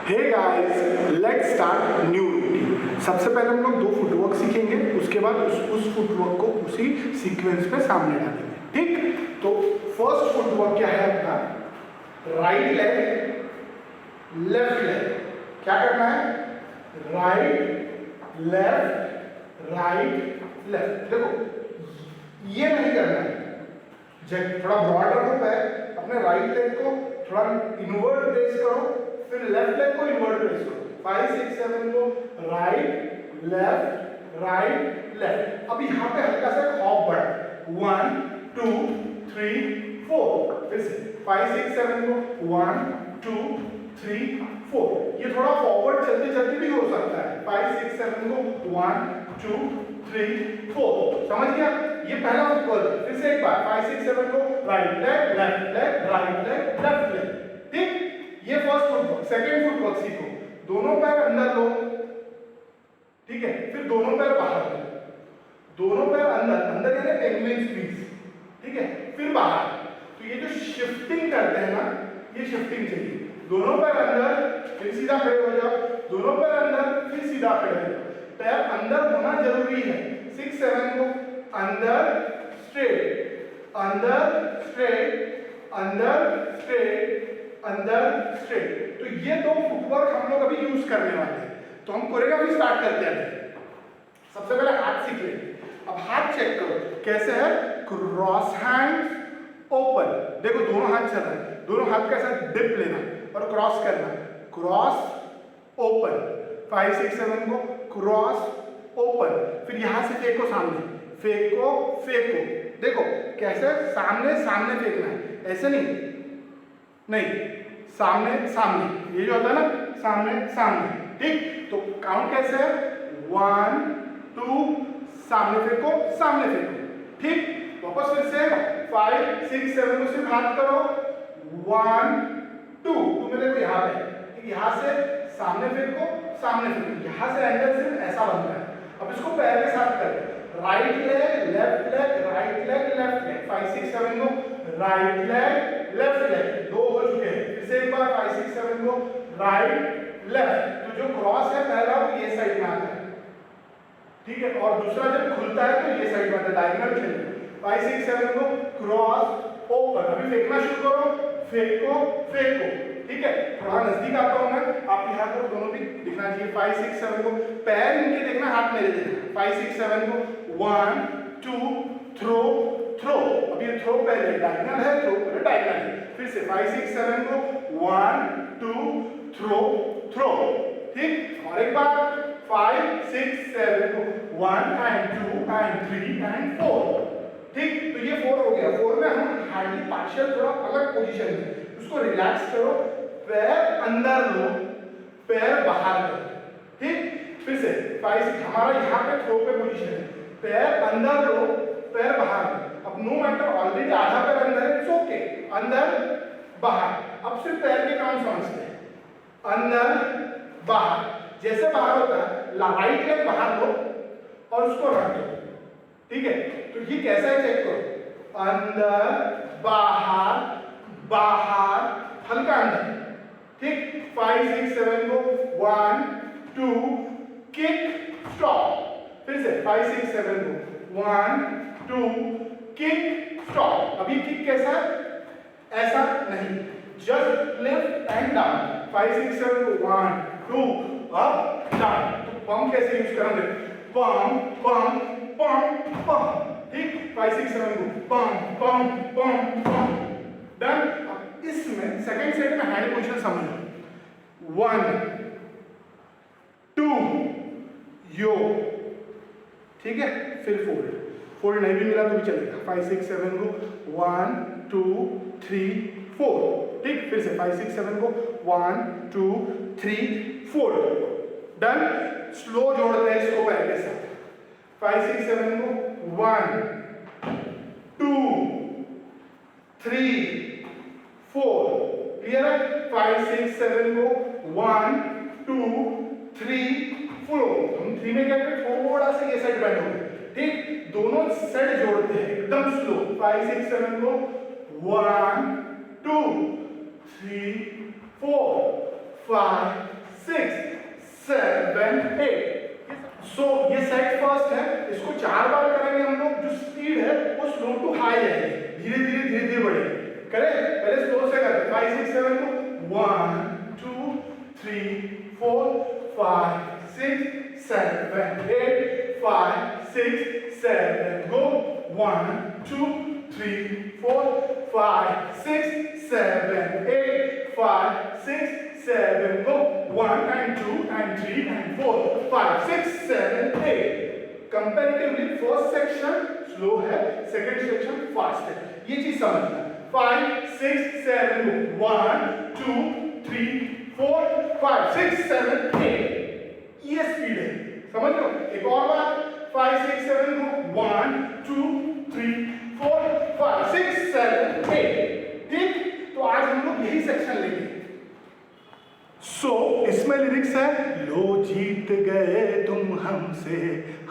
Hey guys, let's start new routine. सबसे पहले हम लोग 2 फुटवर्क सीखेंगे, उसके बाद उस फुटवर्क को उसी सीक्वेंस पे सामने डालेंगे। ठीक, तो फर्स्ट फुटवर्क क्या है अपना? Right leg left leg. क्या करना है? Right left right left. देखो ये नहीं करना है, जब थोड़ा ब्रॉड रखो पैर, अपने राइट लेग को थोड़ा इनवर्ट प्रेस करो, फिर लेफ्ट लेग को इनवर्ट प्रेस करो। 5 6 7 को राइट लेफ्ट लेफ्ट। अब यहाँ पे हल्का सा हॉप बढ़ा, 1 2 3 4। फिर से 5 6 7 को 1 2 3 4। ये थोड़ा फॉरवर्ड चलते चलते भी हो सकता है। 5 6 7 को 1 2 3 4। समझ गया? ये पहला फुटवर्क। फिर से एक बार 5 6 7 को right leg right leg left leg. ठीक, ये फर्स्ट फुटवर्क। सेकंड फुटवर्क सीखो, दोनों पैर अंदर लो, ठीक है, फिर दोनों पैर बाहर लो, दोनों पैर अंदर अंदर यानी पेंगुइन स्क्वीज, ठीक है, फिर बाहर। तो ये जो शिफ्टिंग करते हैं ना, ये शिफ्टिंग चाहिए। दोनों पैर अंदर, फिर सीधा खड़े हो जाओ, दोनों पैर अंदर, फिर सीधा खड़े हो जाओ। पैर अंदर होना जरूरी है। 6 7 को अंदर स्ट्रेट अंदर स्ट्रेट। तो ये 2 फुटवर्क हम लोग अभी यूज करने वाले हैं। तो हम कोरियोग्राफी स्टार्ट करते हैं। सबसे पहले हाथ सीख लेंगे। अब हाथ चेक करो कैसे है। Cross hand open. देखो दोनों हाथ चल रहे हैं, दोनों हाथ का ऐसा डिप लेना और क्रॉस करना। Cross open. 5 6 7 को क्रॉस ओपन। फिर यहां से फेंको सामने, फेंको। देखो कैसे सामने फेंकना है, ऐसे नहीं, सामने। ये जो होता है ना, सामने। ठीक, तो काउंट कैसे है? 1 2, सामने फेंको। ठीक, वापस फिर से 5 6 7 को सिर्फ हाथ करो। 1 2 में देखो यहाँ पे, ठीक, यहाँ से सामने फेंको। यहाँ से एंगल सिर्फ ऐसा बनता है। अब इसको पैर के साथ करें। राइट लेग लेफ्ट लेग 5 6 7 को राइट लेग लेफ्ट लेग। 2 हो चुके हैं। फिर से एक बार 5 6 7 को राइट लेफ्ट। तो जो क्रॉस है पहला वो ये साइड में आता है, ठीक है, और दूसरा जब खुलता है तो ये साइड में आता है। डायगोनल खेलते। 5 6 7 को क्रॉस ओपन। अभी फेंकना शुरू करो, फेंको। ठीक है, थोड़ा नजदीक आता हूं मैं, आप यहाँ पर दोनों भी दिखना चाहिए। 5 6 7 को पैर इनके देखना, हाथ मेरे देखना। 5 6 7 को 1 2 थ्रो। अब ये थ्रो पहले डायगोनल है, थ्रो पहले डायगोनल है। फिर से 5 6 7 को 1 2 थ्रो। ठीक, और एक बार 5 6 7 को 1 and 2 and 3 and 4। ठीक, तो ये 4 हो गया। 4 में हम हार्डली पार्शियल थोड़ा अलग पोजीशन है, उसको रिलैक्स करो। पैर अंदर लो, पैर बाहर करो। ठीक, फिर से 5 हमारा यहाँ पे थ्रो पे पोजीशन है। पैर अंदर लो, पैर बाहर लो। अब नो मैटर, ऑलरेडी आधा पैर अंदर है, इट्स ओके। अंदर बाहर। अब सिर्फ पैर के काउंट समझते हैं। अंदर बाहर, जैसे बाहर होता है, राइट लेग बाहर लो और उसको रख दो। ठीक है, तो ये कैसा है चेक करो। अंदर बाहर हल्का अंदर। ठीक, 5 6 7 को 1 2 किक स्टॉप। फिर से 5 6 7 को 1 2 किक स्टॉप। अभी किक कैसा है? ऐसा नहीं, जस्ट लिफ्ट एंड डाउन। 5 6 7 को 1 2 अप डाउन। तो पंप कैसे यूज करेंगे? पंप। ठीक, 5 6 7 को पंप। डन। अब इसमें सेकंड सेट में हैंड पोजीशन समझो। 1 2 यो, ठीक है, फिर फोल्ड नहीं भी मिला तो भी चलेगा। 5 6 7 को 1 2 3 4। ठीक, फिर से 5 6 7 को 1 2 3 4। डन। स्लो जोड़ते हैं इसको पैर के साथ। 5 6 7 को 1 2 3 4। क्लियर है? 5 6 7 को 1 2 3 4। हम 3 में क्या करें? थोड़ा सा ये साइड बेंड हो गया। ठीक, दोनों साइड जोड़ते हैं एकदम स्लो। 5 6 7 को 1 2 3 4 5 6 7 8। सो ये सेट फर्स्ट है, इसको 4 बार करेंगे हम लोग। जो स्पीड है वो स्लो टू हाई है, धीरे धीरे बढ़ेगी। करें, पहले स्लो से करते हैं। 5 6 7 को 1 2 3 4 5 6 7 8 5 6 7 go 1 2 3 4 5 6 7 8 5 6 7 go 1 and 2 and 3 and 4 5 6 7 8। Comparatively first section slow है, सेकंड सेक्शन फास्ट है, ये चीज समझना। 5 6 7 go 1 2 3 4 5 6 7 8। ये स्पीड है, समझ लो। एक और बार 5 6 7 go 1 2 3 4 5 6 7 8। ठीक, तो आज हम लोग यही सेक्शन लेंगे। सो इसमें लिरिक्स है, लो जीत गए तुम हमसे,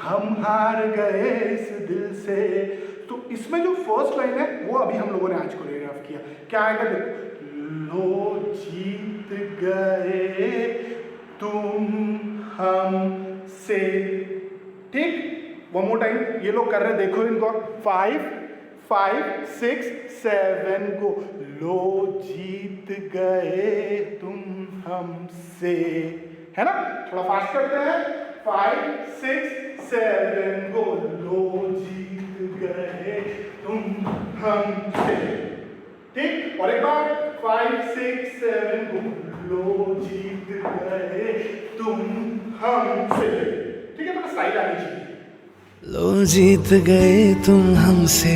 हम हार गए इस दिल से। तो इसमें जो फर्स्ट लाइन है वो अभी हम लोगों ने आज कोरियोग्राफ किया। क्या आएगा देखो, लो जीत गए तुम हमसे। ठीक, वन मोर टाइम, ये लोग कर रहे हैं, देखो इनको। 5 5 6 7 को लो जीत गए तुम हमसे, है ना। थोड़ा फास्ट करते हैं। 5 6 7 को लो जीत गए तुम हमसे। ठीक, और एक बार 5 6 7 को लो जीत गए तुम हमसे। ठीक है, तो स्टाइल आनी चाहिए। लो जीत गए तुम हमसे,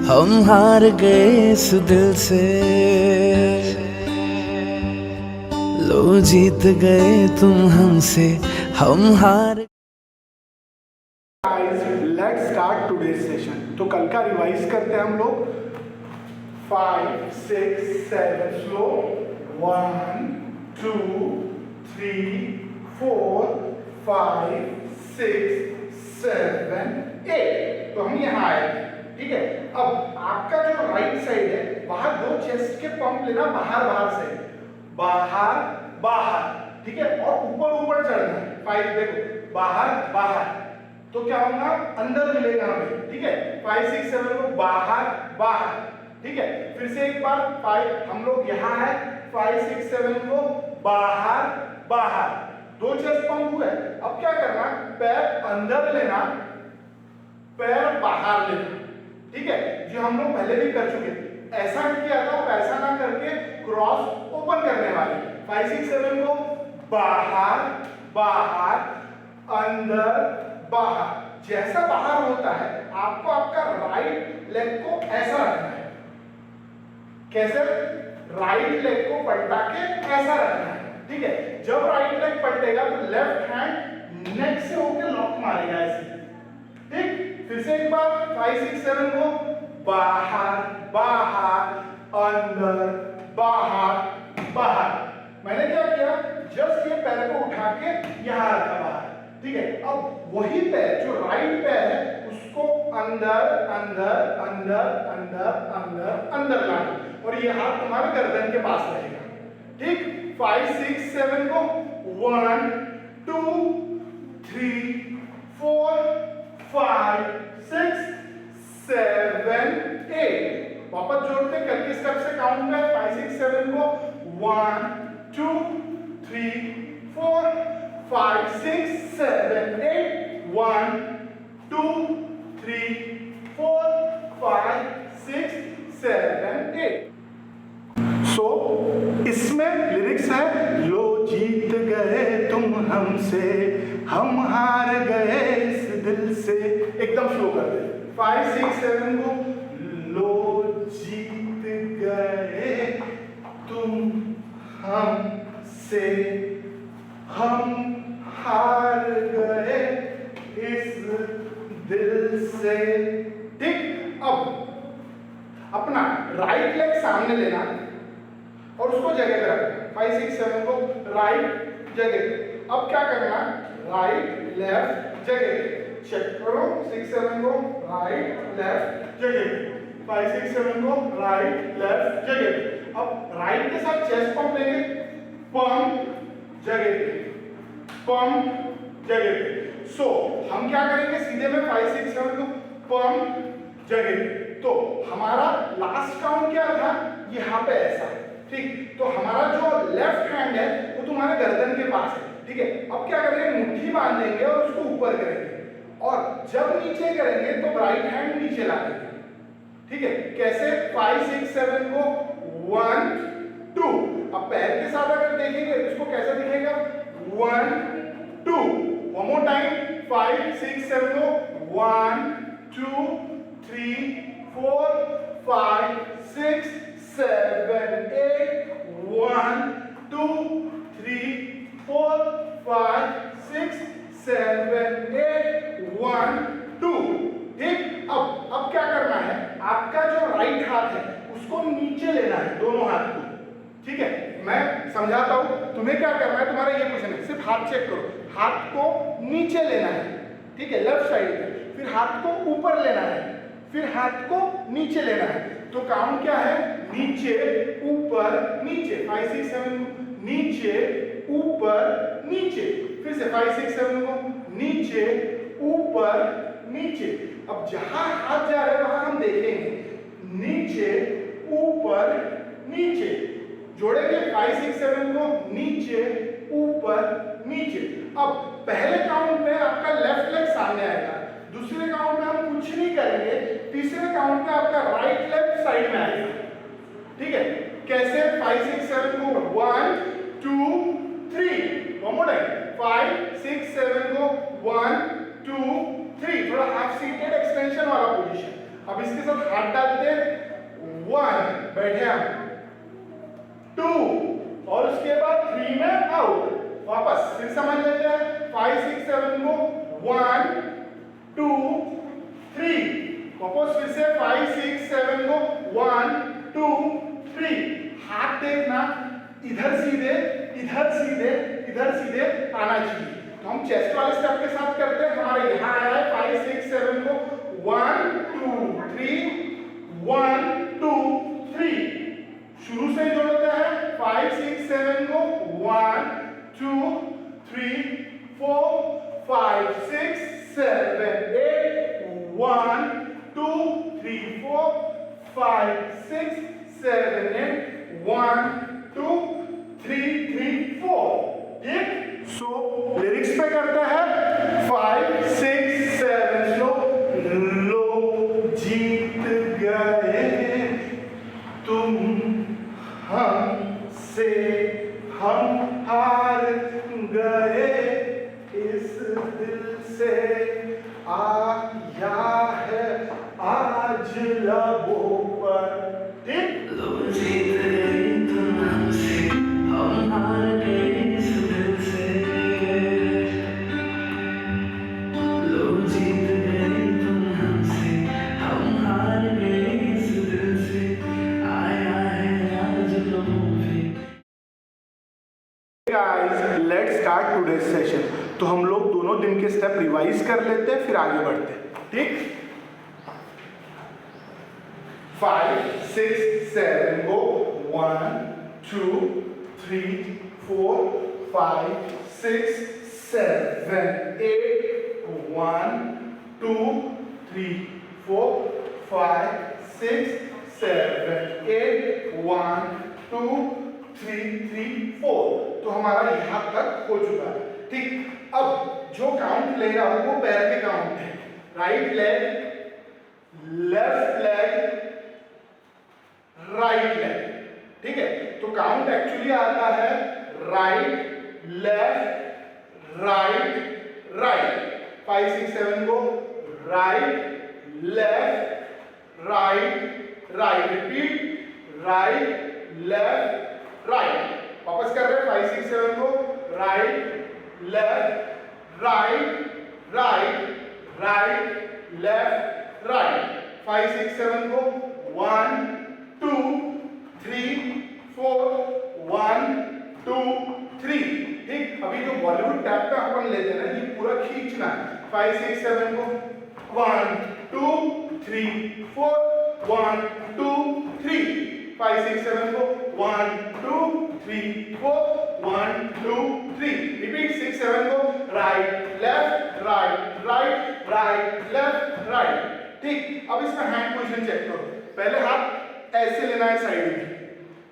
हम हार गए इस दिल से। लो जीत गए तुम हमसे, हम हार। Let's start today's session. तो कल का रिवाइज करते हैं हम लोग। 5 6 7 स्लो 1 2 3 4 5 6 7 8। तो हम यहाँ आए, ठीक है। अब आपका जो राइट साइड है, बाहर 2 चेस्ट के पंप लेना, बाहर से, बाहर, ठीक है। और ऊपर चढ़ना है। 5 देखो, बाहर, तो क्या होगा, अंदर मिलेगा हमें, ठीक है। 5 6 7 को बाहर, ठीक है। फिर से एक बार 5, हम लोग यहाँ है, 5 6 7 को बाहर, 2 चेस्ट पंप हुए। अब क्या करना, पैर अंदर लेना, पैर बाहर लेना, ठीक है। जो हम लोग पहले भी कर चुके, ऐसा किया था, वैसा ना करके क्रॉस ओपन करने वाले। 5 6 7 को बाहर अंदर बाहर। जैसा बाहर होता है, आपको आपका राइट लेग को ऐसा रखना है। कैसे, राइट लेग को पलटा के ऐसा रखना है, ठीक है। जब राइट लेग पलटेगा तो लेफ्ट हैंड नेक से होकर लॉक मारेगा ऐसे, ठीक। फिर से एक बार 5 6 7 को बाहर अंदर बाहर। मैंने क्या किया, जस्ट ये पैर को उठा के यहाँ रखा बाहर, ठीक है। अब वही पैर, जो राइट पैर है, उसको अंदर लाना, और ये हाथ तुम्हारे गर्दन के पास रहेगा, ठीक। 5 6 7 को 1 2 3 4 5 6 7 8। वापस जोड़ते, कल के स्टेप से काउंट कर। 5 6 7 को 1 2 3 4 5 6 7 8 1 2 3 4 5 6 7 8। सो इसमें लिरिक्स है, लो जीत गए तुम हमसे, हम हार गए इस दिल से। एकदम स्लो कर दे। 5 6 7 को लो जीत गए तुम हमसे, हम हार गए इस दिल से, ठीक। अब अपना राइट लेग सामने लेना और उसको जगह पे रखना। 5 6 7 को राइट जगह। अब क्या करना, राइट लेफ्ट जगह। चेक करो, 6 7 को राइट लेफ्ट जगह, 5 6 7 को राइट लेफ्ट जगह। अब राइट के साथ चेस्ट पंप लेंगे, पंप, जगह पे, पंप जगह पे। सो हम क्या करेंगे, सीधे में 5 6 7 को पंप जगह पे। तो हमारा लास्ट काउंट क्या था, यहाँ पे ऐसा, ठीक। तो हमारा जो लेफ्ट हैंड है वो तुम्हारे गर्दन के पास है, ठीक है। अब क्या करेंगे, मुट्ठी बांध देंगे और उसको ऊपर करेंगे, और जब नीचे करेंगे तो राइट हैंड नीचे ला देंगे, ठीक है। कैसे, 5 6 7 को 1 2। अब पैर के साथ अगर देखेंगे तो इसको कैसे दिखेगा, 1 2। वन मोर टाइम, 5 6 7 को 1 2 3 4 5 6 7 8 1 2 3 4 5 6 7 8 1 2, ठीक। अब क्या करना है, आपका जो राइट हाथ है उसको नीचे लेना है, दोनों हाथ को, ठीक है। मैं समझाता हूं, तुम्हें क्या करना है, तुम्हारा ये क्वेश्चन है, सिर्फ हाथ चेक करो, हाथ को नीचे लेना है, ठीक है, लेफ्ट साइड पे, फिर हाथ को ऊपर लेना है, फिर हाथ को नीचे लेना है। तो काउंट क्या है, नीचे ऊपर नीचे, 5 6 7 नीचे ऊपर नीचे, फिर से 5 6 7 को नीचे ऊपर नीचे। अब जहां हाथ जा रहे हैं वहां हम देखेंगे, नीचे ऊपर नीचे, जोड़ेंगे 5 6 7 को नीचे ऊपर नीचे। अब पहले काउंट में आपका लेफ्ट लेग सामने आएगा, दूसरे काउंट में हम कुछ नहीं करेंगे, तीसरे काउंट में आपका राइट लेग साइड में आएगा, ठीक है। कैसे, 5 6 7 को 1 2 3, वन मोर टाइम, 5 6 7 को 1 2 3, थोड़ा हाफ सीटेड एक्सटेंशन वाला पोजीशन। अब इसके साथ हाथ डालते हैं, 1 बैठे हम, 2 और उसके बाद 3 में आउट, वापस फिर समझ लेते हैं, 5 6 7 को 1 2 3, वापस फिर से 5 6 7 को 1 2 3। हाथ देखना, इधर सीधे इधर सीधे इधर सीधे आना चाहिए। तो हम चेस्ट वाले स्टेप के साथ करते हैं, हमारे यहाँ आया है 5 6 7 को 1 2 3 1 2 3। शुरू से जोड़ते हैं, 5 6 7 को 1 2 3 4 5 6 7 8 1 2 3 4 5 6 7 8 1 2 3 3 4, ठीक। सो लिरिक्स पे करते हैं, 5 6 7 लो जीत गए तुम हमसे, हम हार गए इस दिल से, आया है आज लबों पर, ठीक। लो जीत गए तुम हमसे, हम हार गए इस दिल से। लो जीत गए तुम हमसे, हम हार गए इस दिल से, आया है आज लोगों पे। Guys, let's start today's session. तो हम लोग दोनों दिन के स्टेप रिवाइज कर लेते हैं, फिर आगे बढ़ते हैं, ठीक। 5 6 7 को 1 2 3 4 5 6 7 8 1 2 3 4 5 6 7 8 1 2 3 3 4। तो हमारा यहाँ तक हो चुका है, ठीक। अब जो काउंट ले रहा हूं वो पैर के काउंट है, right leg left leg right leg, ठीक है। तो काउंट एक्चुअली आता है राइट लेफ्ट राइट राइट, 5 6 7 को right left right right, repeat right left right. वापस कर रहे हैं, 5 6 7 को right left right right right left right, 5 6 7 को 1 2 3 4 1 2 3, ठीक। अभी जो बॉलीवुड टैप पे अपन लेते हैं ना, ये पूरा खींचना है, 5 6 7 को 1 2 3 4 1 2 3, 5 6 7 को 1 2 3 4 1 2 3 repeat 6 7 go right left right right left right. ठीक, अब इसमें हैंड पोजीशन चेक करो। पहले हाथ ऐसे लेना है साइड में,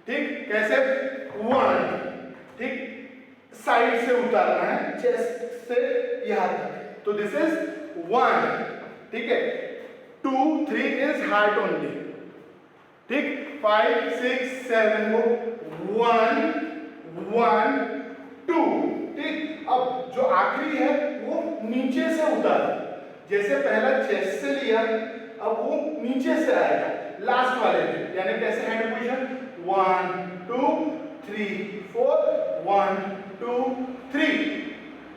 ठीक, कैसे 1, ठीक, साइड से उतारना है चेस्ट से यहां तक, तो दिस इज 1, ठीक है। 2 3 इज हार्ट ओनली, ठीक। 5 6 7 को 1 1 2, ठीक। अब जो आखिरी है वो नीचे से उतारो, जैसे पहला चेस्ट से लिया अब वो नीचे से आएगा लास्ट वाले में, यानी कैसे हैंड पोजीशन 1 2 3 4 1 2 3,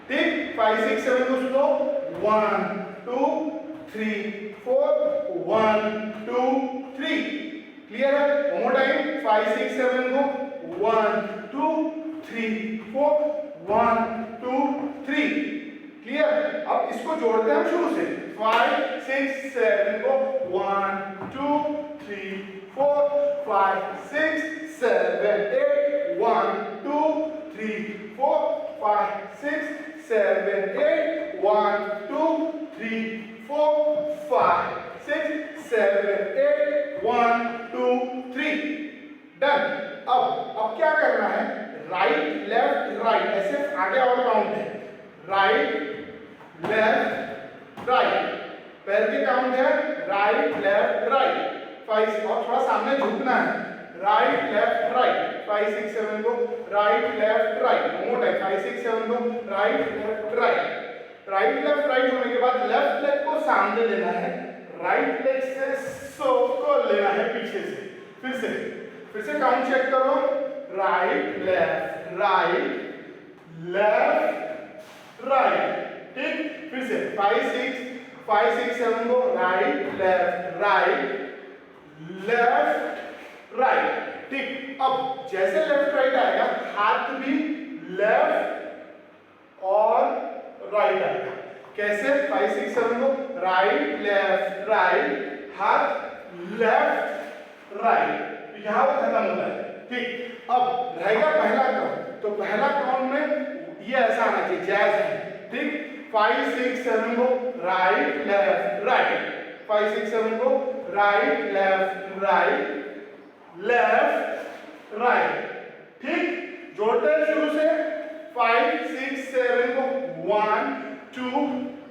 ठीक। 5 6 7 को स्लो 1 2 3 4 1 2 3, क्लियर है। वन मोर टाइम 5 6 7 को 1 2 3 4 1 2 3, क्लियर। अब इसको जोड़ते हैं हम शुरू से 5 6 7 को 1 2 3 4 5 6 7 8 1 2 3 4 5 6 7 8 1 2 3 4 5 6 7 8 1 2 3, डन। अब क्या करना है, राइट लेफ्ट राइट ऐसे आगे और काउंट है, राइट लेफ्ट राइट, पैर के काउंट है राइट लेफ्ट राइट 5, और थोड़ा सामने झुकना है, राइट लेफ्ट राइट 5 6 7 को राइट लेफ्ट राइट, मोट है 5 6 7 को right left right. Right left right होने के बाद लेफ्ट लेग को सामने लेना है, राइट लेग से सो को लेना है पीछे से, फिर से काउंट चेक करो, राइट लेफ्ट राइट, ठीक। फिर से 5 6 7 को राइट लेफ्ट राइट, ठीक। अब जैसे लेफ्ट राइट आएगा हाथ भी लेफ्ट और राइट आएगा, कैसे 5 6 7 को राइट लेफ्ट राइट, हाथ लेफ्ट राइट, यहां वो खत्म होता है, ठीक। अब रहेगा पहला काउंट, तो पहला काउंट में ये ऐसा आना चाहिए जैज है, ठीक। 5 6 7 को राइट लेफ्ट राइट, 5 6 7 को राइट लेफ्ट राइट, ठीक। जोड़ते हैं शुरू से 5 6 7 को 1 2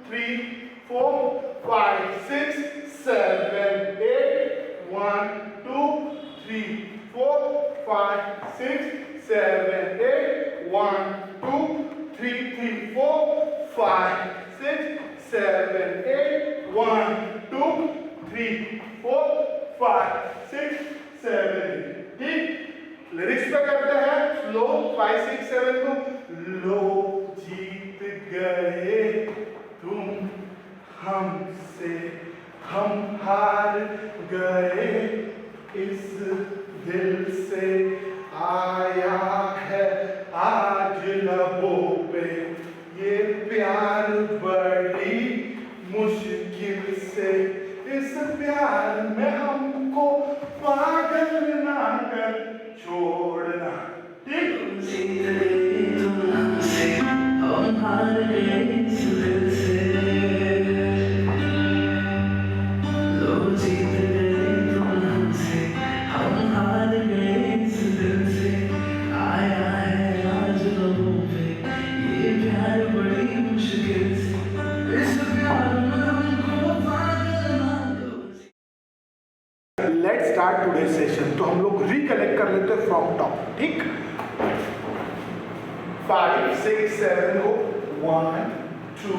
3 4 5 6 7 8 1 2 3 4 5 6 7 8 1 2 3 3 4 5 6 7 8 1 2 3 4 5 6 7, ठीक। लिरिक्स पे करते हैं स्लो 5 6 7 को, लो जीत गए तुम हमसे, हम हार गए इस दिल से, आया है आज लबों पे ये प्यार बड़ी मुश्किल से, इस प्यार में हमको पागल ना कर छोड़ना, ठीक। जीत गए तुम हमसे, हम हार गए इस दिल से, लो जीत गए तुम हमसे, हम हार गए इस दिल से, आया है आज लबों पे ये प्यार बड़ी मुश्किल से, इस प्यार में हमको पागल ना करो। Let's start today session. तो हम लोग रिकलेक्ट कर लेते हैं फ्रॉम टॉप, ठीक। 5 6 7 को 1 2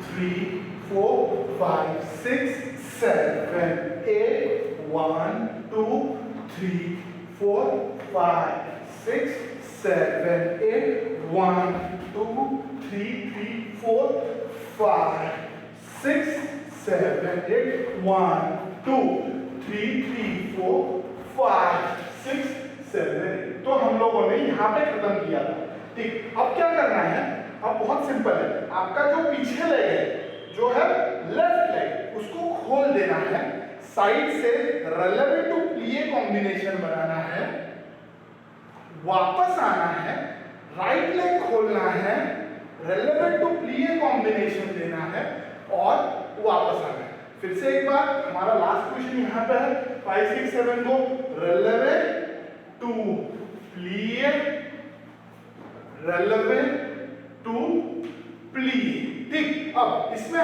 3 4 5 6 7 8 1 2 3 4 5 6 7 8 1 2 3 3 4 5 6 7 8 1 2 3 3 4 5 6 7, तो हम लोगों ने यहाँ पे खत्म किया था, ठीक। अब क्या करना है, अब बहुत सिंपल है, आपका जो पीछे लेग है जो है लेफ्ट लेग उसको खोल देना है, साइड से रेलेवेंट टू प्लिए कॉम्बिनेशन बनाना है, वापस आना है, राइट लेग खोलना है, रेलेवेंट टू प्ली कॉम्बिनेशन देना है और वापस आना है। फिर से एक बार, हमारा लास्ट क्वेश्चन यहाँ पे है 5 6 7 को relevant to plea, relevant to plea. ठीक, अब इसमें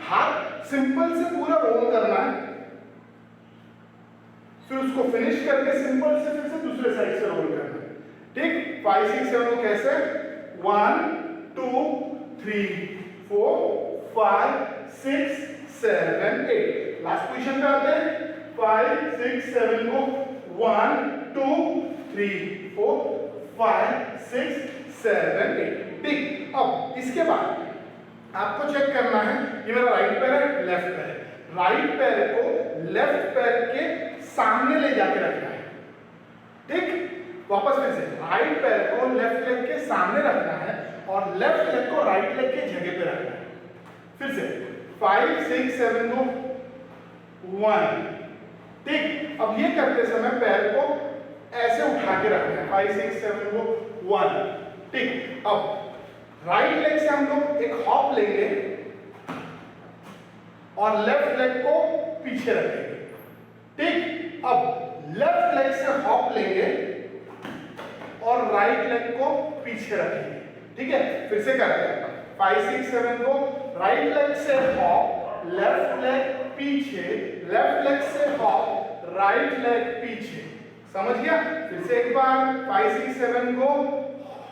हाथ सिंपल से पूरा रोल करना है, फिर उसको फिनिश करके सिंपल से फिर से दूसरे साइड से रोल करना है। ठीक, 5 6 7 को कैसे 1 2 3 4 5 6 7 8। लास्ट क्वेश्चन पे आते हैं 5 6 7 को 1 2 3 4 5 6 7 8। ठीक, अब इसके बाद आपको चेक करना है, ये मेरा राइट पैर है, लेफ्ट पैर है। राइट पैर को लेफ्ट पैर के सामने ले जाके रखना है। ठीक, वापस फिर से राइट पैर को लेफ्ट लेग के सामने रखना है और लेफ्ट लेग को राइट लेग के जगह पे रखना है। फिर से 5 6 7 को 1। ठीक, अब ये करते समय पैर को ऐसे उठा के रखना है, 5 6 7 को 1। ठीक, अब राइट लेग से हम लोग एक हॉप लेंगे और लेफ्ट लेग को पीछे रखेंगे। ठीक, अब लेफ्ट लेग से हॉप लेंगे और राइट लेग को पीछे रखेंगे। ठीक है, फिर से करते हैं 5 6 7 को राइट लेग से हॉप, लेफ्ट लेग पीछे, लेफ्ट लेग से हॉप, राइट लेग पीछे। समझ गया? फिर से एक बार 5 6 7 को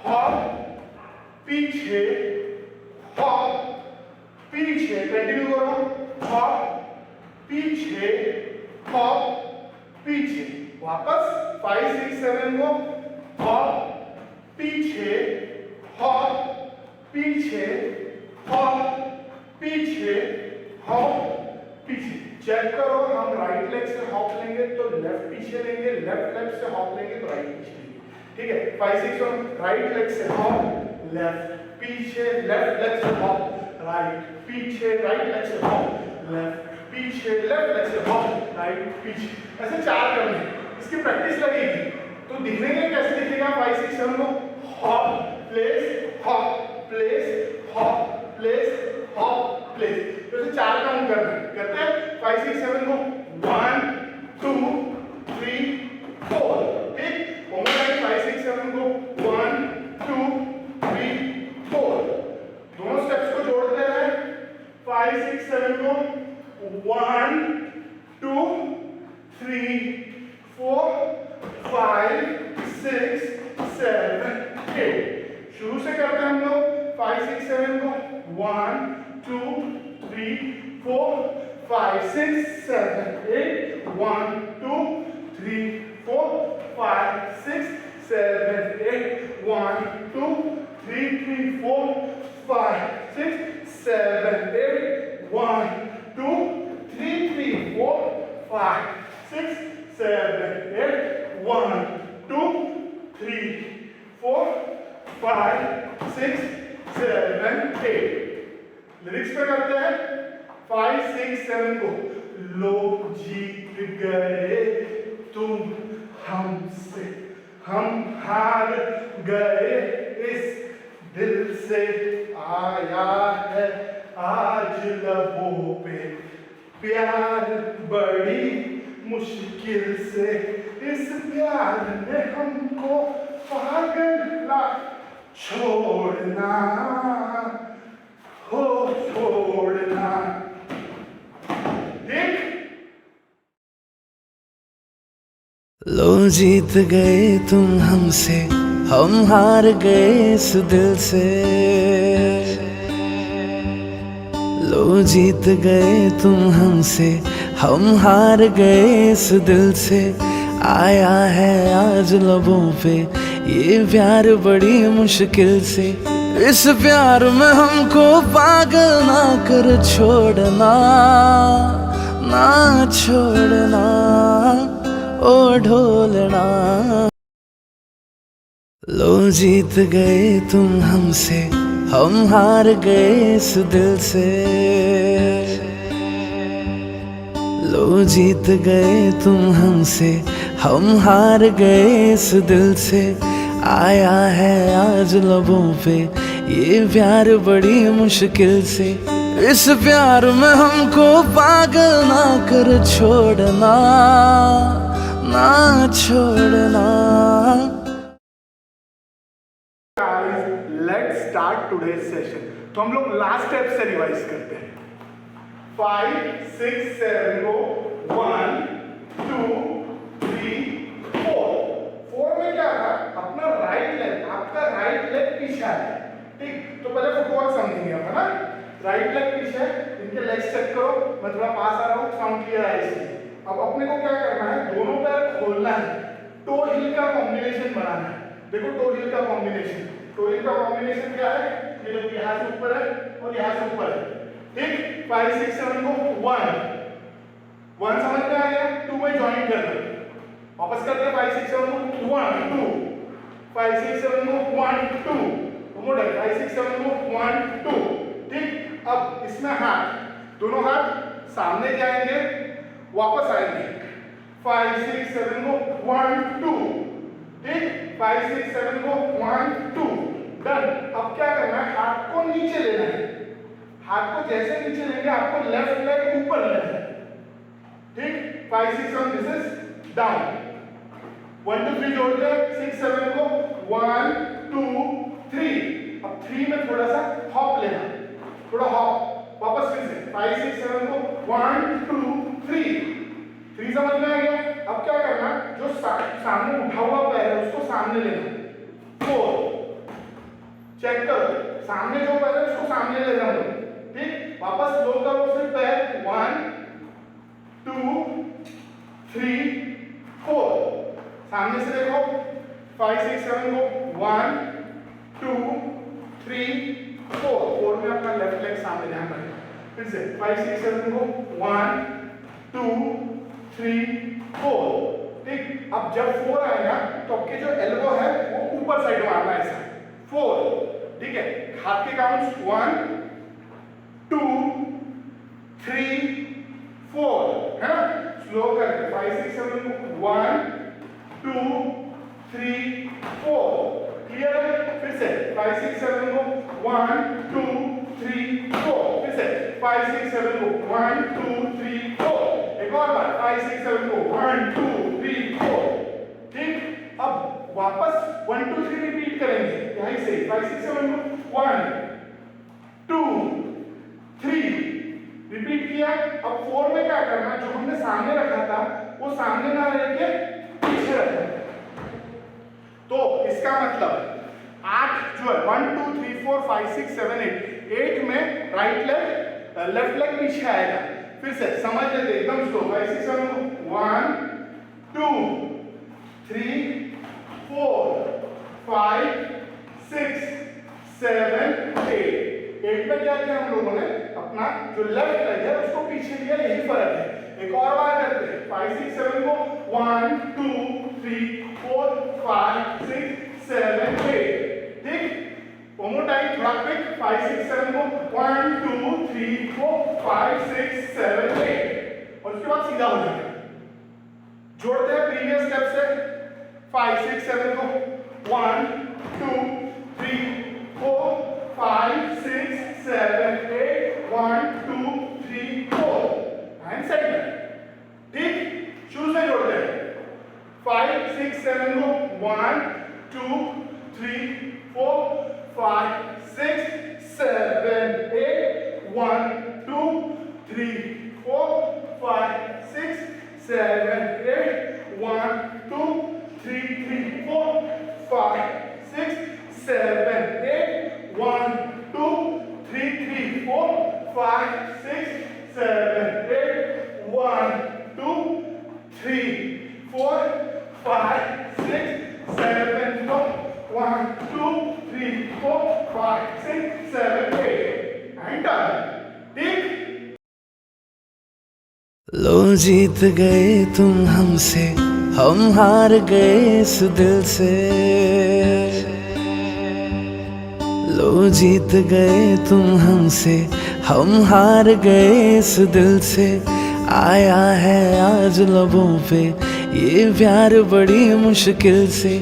हॉप पीछे, हॉप पीछे, कंटिन्यू करो, हॉप पीछे, हॉप पीछे। वापस 5 6 7 को हॉप पीछे, हॉप पीछे, हॉप पीछे, हॉप पीछे। चेक करो, हम राइट लेग से हॉप लेंगे तो लेफ्ट पीछे लेंगे, लेफ्ट लेग से हॉप लेंगे तो राइट पीछे लेंगे। ठीक है, 5 6 7 राइट लेग से हॉप, लेफ्ट पीछे, लेफ्ट लेग से हॉप, राइट पीछे, राइट लेग से हॉप, लेफ्ट पीछे, लेफ्ट लेग से हॉप, राइट पीछे। ऐसे 4 करने हैं, इसकी प्रैक्टिस लगेगी तो दिखने के कैसे दिखेगा। 5 6 7 को hop place, hop place, hop place, hop place. तो 4 काउंट करना है, करते हैं 5 6 7 को 1 2 3 4। ठीक, 5 6 7 को 1 2 3 4। दोनों स्टेप्स को जोड़ते हैं, 5 6 7 को 1 2 3 4 5 6 7 8। शुरू से करते हैं हम लोग 5 6 7 को 1 2 3 4 5 6 7 8 1 2 3 4 5 6 7 8 1 2 3 3 4 5 6 7 8 1 2 3 3 4 5 6 7 8 1 2 3 4 5 6 7 8। लिरिक्स पे करते हैं 5 6 7 को। लोग जीत गए तुम हमसे, हम हार गए इस दिल से, आया है आज लबों पे प्यार बड़ी मुश्किल से, इस प्यार ने हमको पागल ला छोड़ना हो छोड़ना। देख, लो जीत गए तुम हमसे, हम हार गए इस दिल से। लो जीत गए तुम हमसे, हम हार गए इस दिल से, आया है आज लबों पे ये प्यार बड़ी मुश्किल से, इस प्यार में हमको पागल ना कर छोड़ना, ना छोड़ना ओ ढोलना। लो जीत गए तुम हमसे, हम हार गए इस दिल से। लो जीत गए तुम हमसे, हम हार गए इस दिल से, आया है आज लबों पे ये प्यार बड़ी मुश्किल से। इस प्यार में हमको पागल ना कर छोड़ना, ना छोड़ना। Let's start today's session. तो हम लोग लास्ट स्टेप से रिवाइज करते हैं। 5 6 7 को 1 2 3 4। 4 में क्या था, अपना राइट लेग, आपका राइट लेग पीछे है, ठीक। तो पहले फुटबॉल समझेंगे हम, है ना। राइट लेग पीछे है, इनके लेग्स चेक करो, मैं थोड़ा पास आ रहा हूँ, साउंड क्लियर आए इसलिए। अब अपने को क्या करना है, दोनों पैर खोलना है, टो हिल का कॉम्बिनेशन बनाना है। देखो टो हिल का कॉम्बिनेशन, टो हिल का कॉम्बिनेशन क्या है, ये जो यहाँ से ऊपर है और यहाँ से ऊपर है, ठीक। 5 6 7 को 1 समझ में आ गया, 2 में ज्वाइन कर दो, वापस करते हैं। 5 6 7 को 1 2, 5 6 7 को 1 2, मोड़ 5 6 7 को 1 2, ठीक। अब इसमें हाथ, दोनों हाथ सामने जाएंगे, वापस आएंगे। 5 6 7 को 1 2, ठीक। 5 6 7 को 1 2, डन। अब क्या करना है, हाथ को नीचे लेना है। हाथ को जैसे नीचे लेंगे आपको लेफ्ट लेग ऊपर लेना है, ठीक। 5 6 7 दिस इज डाउन। 1 2 3 जोड़ते हैं, 6 7 को 1 2 3। अब 3 में थोड़ा सा हॉप लेना, थोड़ा हॉप, वापस फिर से 5 6 7 को 1 2 3 समझ में आ गया। अब क्या करना, जो सामने उठा हुआ पैर है उसको सामने लेना। 4 चेक करो, सामने जो पैर है उसको सामने ले जाओ, ठीक। वापस लो करो फिर पैर, 1 2 3 4। सामने से देखो, 5 6 7 को 1 2 3 4 में अपना लेफ्ट लेग सामने ध्यान रखना। फिर से 5 6 7 को 1 2 3 4, ठीक। अब जब 4 आएगा तो आपके जो एल्बो है वो ऊपर साइड मारना है, ऐसा 4, ठीक है। हाथ के काउंट्स 1 2 3 4, है ना। स्लो करके 5 6 7 को 1 2 3 4, क्लियर है। फिर से 5 6 7 को 1 2 3 4, फिर से 5 6 7 को 1 2 3 4, एक और बार 5 6 7 को 1 2 3 4, ठीक। अब वापस 1 2 3 रिपीट करेंगे यहीं से। 5 6 7 को 1 2 3 रिपीट किया। अब 4 में क्या करना, जो हमने सामने रखा था वो सामने ना रह के पीछे रखना। तो इसका मतलब 8 जो है 1 2 3 4 5 6 7 8 में राइट लेग लेफ्ट लेग पीछे आएगा। फिर से समझ लेते एकदम स्लो। 5 6 7 1 2 3 4 5 6 7 8 में क्या किया हम लोगों ने, अपना जो लेफ्ट लेग है उसको पीछे लिया, यही फर्क है। एक और बार करते हैं। 5 6 7 को 1 2 3 4 5 6 7 8, ठीक। one more time, थोड़ा क्विक। 5 6 7 को 1 2 3 4 5 6 7 8, और उसके बाद सीधा हो जाएगा। जोड़ते हैं प्रीवियस स्टेप से। 5 6 7 को 1 2 3 4 5 6 7 8 1 2 3 4 एंड सेकंड, ठीक। शुरू से जोड़ते हैं। 5 6 7 को 1 2 3 4 5 6 7 8 1 2 3 4 5 6 7 8 1 2 3 3 4 5 6 7 8 1 2 3 3 4 5 6 7 8 1 2 3 4 5 6 7 1 2 3 4 5 6 7 8 and done, ठीक। लो जीत गए तुम हमसे, हम हार गए इस दिल से। लो जीत गए तुम हमसे, हम हार गए इस दिल से। आया है आज लबों पे ये प्यार बड़ी मुश्किल से।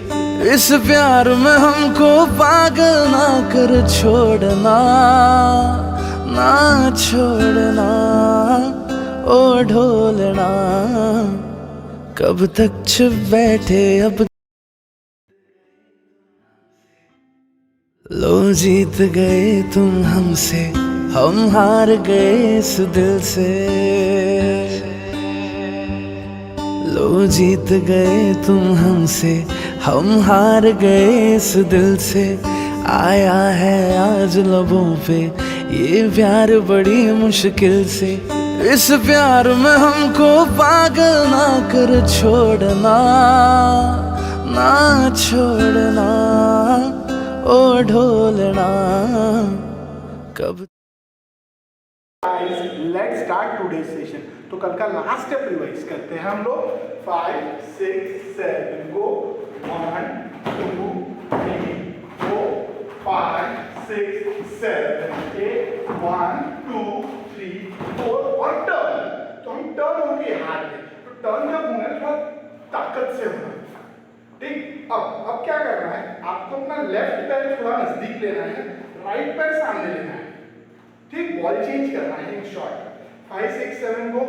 इस प्यार में हमको पागल ना कर छोड़ना, ना छोड़ना ओ ढोलना, कब तक चुप बैठे अब। लो जीत गए तुम हमसे, हम हार गए इस दिल से। लो जीत गए तुम हमसे, हम हार गए इस दिल से। आया है आज लबों पे ये प्यार बड़ी मुश्किल से। इस प्यार में हमको पागल ना कर छोड़ना, ना छोड़ना ओ ढोलना, कब। Let's start today session. तो कल का लास्ट स्टेप रिवाइज करते हैं हम लोग। 5 6 7 गो 1 2 3 4 5 6 7 8 1 2 3 4 और टर्न। तो हम टर्न होंगे हाथ में। तो टर्न जब होना थोड़ा ताकत से होना, ठीक। अब क्या करना है, आपको अपना लेफ्ट पैर थोड़ा नजदीक लेना है, राइट पैर सामने लेना है, ठीक। बॉल चेंज करना है इन शॉर्ट। 5 6 7 को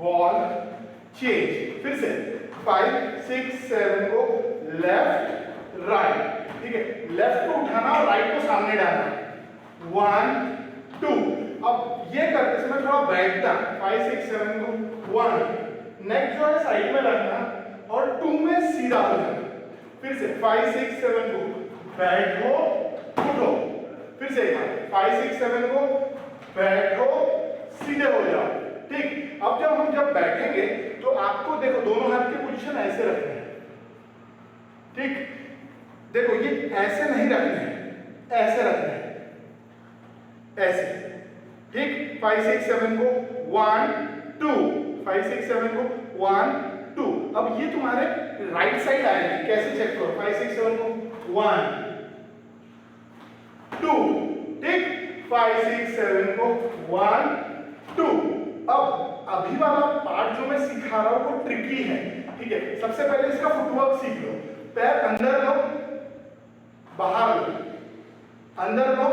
बॉल चेंज, फिर से 5 6 7 को लेफ्ट राइट, ठीक है। लेफ्ट को उठाना और राइट को सामने डालना। 1 2। अब ये करते समय थोड़ा बैठना। 5 6 7 को 1, नेक जो है साइड में रखना और 2 में सीधा हो जाना। फिर से 5 6 7 को बैठो उठो, फिर से 5 6 7 को बैठो सीधे हो जाओ, ठीक। अब जब बैठेंगे तो आपको देखो दोनों हाथ के पोजीशन ऐसे रखने हैं, ठीक। देखो ये ऐसे नहीं रखने हैं, ऐसे रखने हैं, ऐसे, ठीक। 5 6 7 को 1 2, 5 6 7 को 1 2। अब ये तुम्हारे राइट साइड आएंगे, कैसे चेक करो। 5 6 7 को 1 2, ठीक। 5 6 7 को 1 2। अब अभी वाला पार्ट जो मैं सिखा रहा हूं वो ट्रिकी है, ठीक है। सबसे पहले इसका फुटवर्क सीख लो। पैर अंदर लो बाहर लो, अंदर लो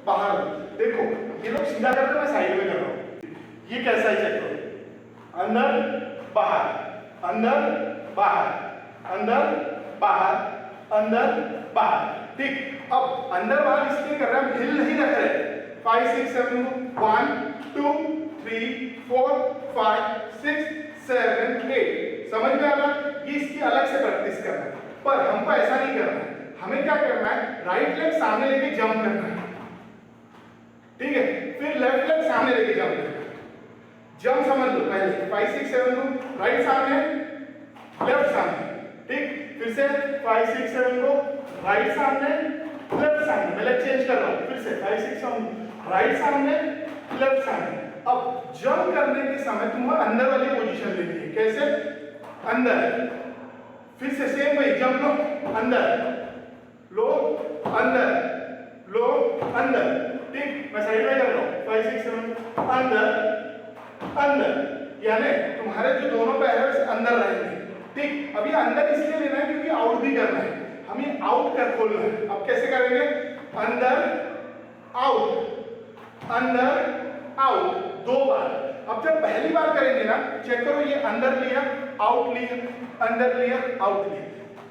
बाहर लो। देखो ये लोग सीधा कर रहे हैं, मैं साइड में कर रहा हूं। ये कैसा है चेक करो। अंदर बाहर, अंदर बाहर, अंदर बाहर, अंदर बाहर, ठीक। अब अंदर बाहर इसलिए कर रहे हैं, हम हिल नहीं रख रहे। 5 6 7 को 1 2 3 4 5 6 7 8। समझ में आ रहा? ये इसकी अलग से प्रैक्टिस करना है, पर हमको ऐसा नहीं करना है। हमें क्या करना है, राइट लेग सामने लेके जंप करना है, ठीक है। फिर लेफ्ट लेग सामने लेके जंप करना है। जंप समझ लो पहले। 5 6 7 को राइट सामने लेफ्ट सामने, ठीक। फिर से 5 6 7 को राइट सामने लेफ्ट सामने। मैं लेग चेंज कर रहा हूं, फिर से 5 6 7 राइट सामने लेफ्ट सामने। अब जंप करने के समय तुम्हें अंदर वाली पोजीशन लेनी है। कैसे? अंदर, फिर से सेम वही जंप लो, अंदर लो, अंदर लो, अंदर, ठीक। मैं साइड में कर रहा हूं। 5 6 7 अंदर अंदर, यानी तुम्हारे जो दोनों पैर है अंदर रहेंगे, ठीक। अब ये अंदर इसलिए लेना है क्योंकि आउट भी करना है, हमें आउट कर खोलना है। अब कैसे करेंगे? अंदर आउट, अंदर आउट, 2 बार। अब जब पहली बार करेंगे ना, चेक करो, ये अंदर लिया आउट लिया, अंदर लिया आउट लिया।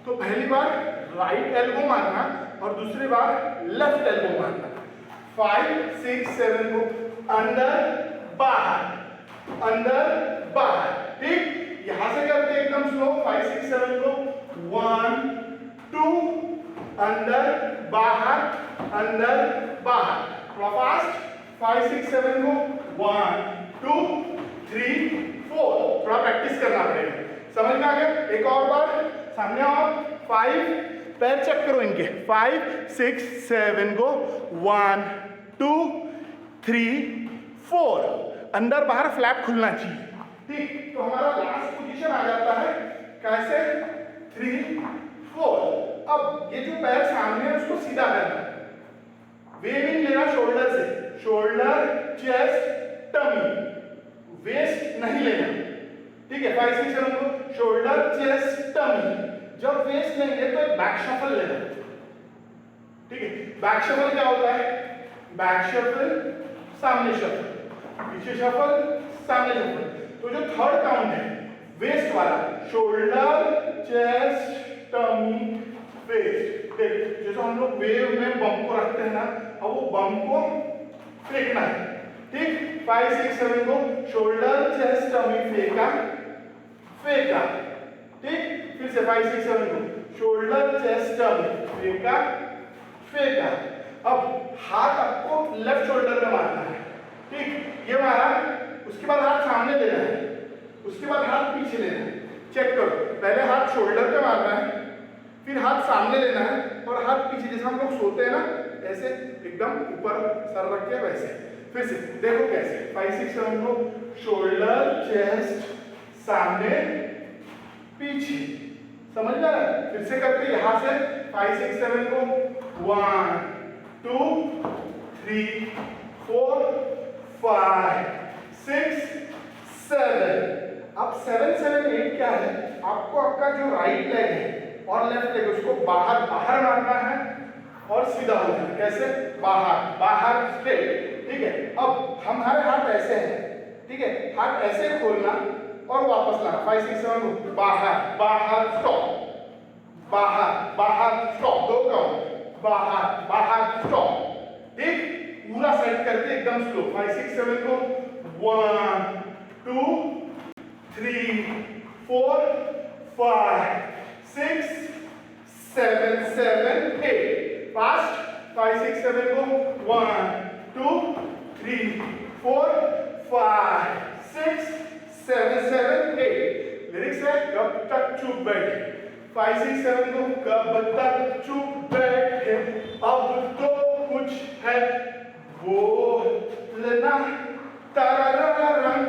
तो पहली बार राइट एल्बो मारना और दूसरी बार लेफ्ट एल्बो मारना। 5 6 7 को अंदर बाहर, अंदर बाहर, ठीक। यहां से करते हैं एकदम स्लो। 5 6 7 को 1 2 अंदर बाहर, अंदर बाहर। थोड़ा फास्ट। 5 6 7 को 1 2 3 4। थोड़ा प्रैक्टिस करना पड़ेगा। समझ में आ गया? एक और बार सामने आओ। 5, पैर चेक करो इनके। 5 6 7 को 1 2 3 4। अंदर बाहर फ्लैप खुलना चाहिए, ठीक। तो हमारा लास्ट पोजीशन आ जाता है कैसे? 3 4। अब ये जो पैर सामने है उसको सीधा करना है। वेविंग लेना शोल्डर से, शोल्डर चेस्ट टमी, वेस्ट नहीं लेना, ठीक है। 5 6 7 को शोल्डर चेस्ट टमी। जब वेस्ट नहीं है तो एक बैक शफल लेना, ठीक है। बैक शफल क्या होता है? बैक शफल, सामने शफल, पीछे शफल, सामने शफल। तो जो थर्ड काउंट है वेस्ट वाला, शोल्डर, चेस्ट, टमी, वेस्ट, देख जैसे हम लोग वेव में बम को रखते हैं ना, अब वो बम को फेंकना है, ठीक। 5 6 7 को शोल्डर, चेस्ट, टमी, फेंका, फेंका, ठीक। फिर से 5 6 7 को शोल्डर, चेस्ट, टमी, फेंका, फेंका। अब हाथ आपको लेफ्ट शोल्डर में मारना है, ठीक। ये मारा, उसके बाद हाथ सामने लेना है, उसके बाद हाथ पीछे लेना है। चेक करो, पहले हाथ शोल्डर पे मारना है, फिर हाथ सामने लेना है और हाथ पीछे, जैसे हम लोग सोते हैं ना ऐसे एकदम ऊपर सर रख के वैसे। फिर से देखो कैसे, 5 6 7 को शोल्डर, चेस्ट, सामने, पीछे, समझ में आ रहा है? फिर से करते यहां से 5 6 7 को 1 2 3 4 5 6 7। अब 7 7 8 क्या है? आपको आपका जो राइट लेग है और लेफ्ट लेग उसको बाहर बाहर मारना है और सीधा होना है। कैसे? बाहर बाहर स्ट्रेट, ठीक है। अब हमारे हाथ ऐसे हैं, ठीक है, हाथ ऐसे खोलना और वापस लाना। 5 6 7 बाहर बाहर स्टॉप, बाहर बाहर स्टॉप, 2 काउंट, बाहर बाहर स्टॉप, ठीक। पूरा सेट करके एकदम स्लो। 5 6 7 को 1 2 3 4 5 6 7 7 8। फास्ट। 5 6 7 को 1 2 3 4 5 6 7 7 8। लिरिक्स है कब तक चुप बैठे। 5 6 7 को कब तक चुप बैठे, अब तो कुछ है बोलना, तरररररं,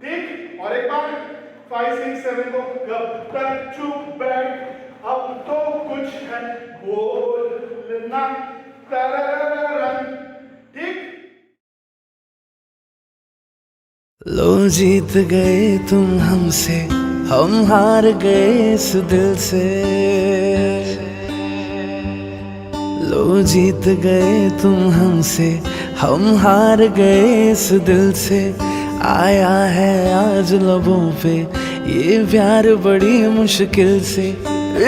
ठीक। और एक बार 5 6 7 को कब तक चुप बैठ, अब तो कुछ है बोलना, तरररररं, ठीक। लो जीत गए तुम हमसे, हम हार गए इस दिल से। लो जीत गए तुम हमसे, हम हार गए इस दिल से। आया है आज लबों पे ये प्यार बड़ी मुश्किल से।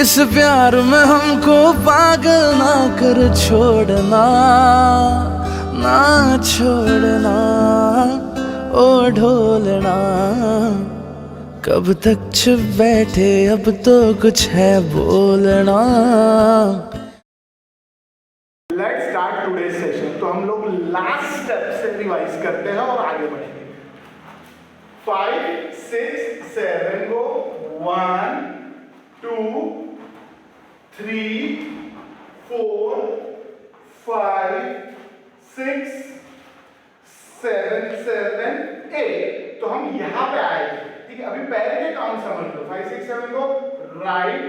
इस प्यार में हमको पागल ना कर छोड़ना, ना छोड़ना ओ ढोलना। कब तक चुप बैठे, अब तो कुछ है बोलना। Let's start today's session. तो हम लोग लास्ट स्टेप से रिवाइज करते हैं और आगे बढ़ेंगे। 5 6 7 को 1 2 3 4 5 6 7 7 8। तो हम यहां पे आए थे, ठीक है। अभी पैर के काउंट समझ लो। 5 6 7 को राइट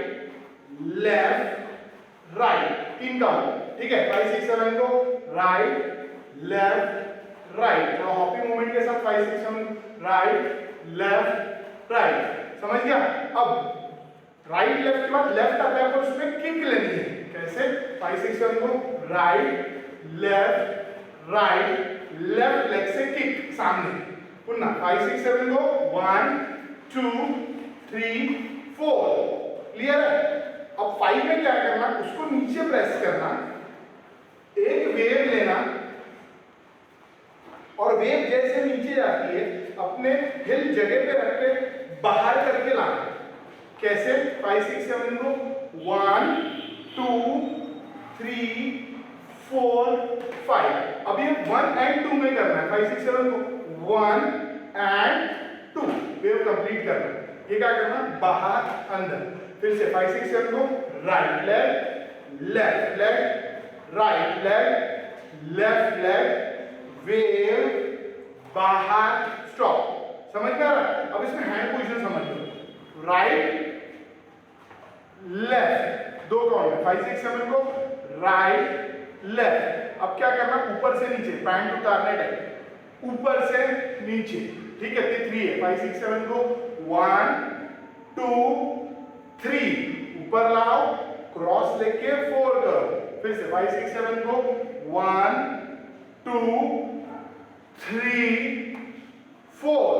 लेफ्ट राइट, 3 काउंट, ठीक है। 5 6 7 को राइट लेफ्ट राइट, तो हॉपिंग मूवमेंट के साथ 5 6 7 राइट लेफ्ट राइट, समझ गया। अब राइट लेफ्ट के बाद लेफ्ट आता है, पर उसमें किक लेनी है। कैसे? 5 6 7 को right left right, left leg से किक सामने, पुनः 5 6 7 को 1 2 3 4, क्लियर है। अब 5 में क्या करना, उसको नीचे प्रेस करना, एक वेव लेना और वेव जैसे नीचे जाती है अपने हिल जगह पे रख के बाहर करके लाना। कैसे? 5 6 7 को 1 2 3 4 5। अब ये 1 and 2 में करना है। 5 6 7 को 1 and 2 वेव कंप्लीट करना है। ये क्या करना? बाहर अंदर। फिर से 5 6 7 को right leg left leg right leg left leg, wave बाहर स्टॉप, समझ में आ रहा है। अब इसमें हैंड पोजीशन समझ लो। राइट लेफ्ट, 2 काउंट है। 5 6 7 को राइट लेफ्ट। अब क्या करना? ऊपर से नीचे, पैंट उतारने टाइप, ऊपर से नीचे, ठीक है। 3 है। 5 6 7 को 1 2 3 ऊपर लाओ, क्रॉस लेके 4 करो, फिर से 5 6 7 को 1 2 3 4,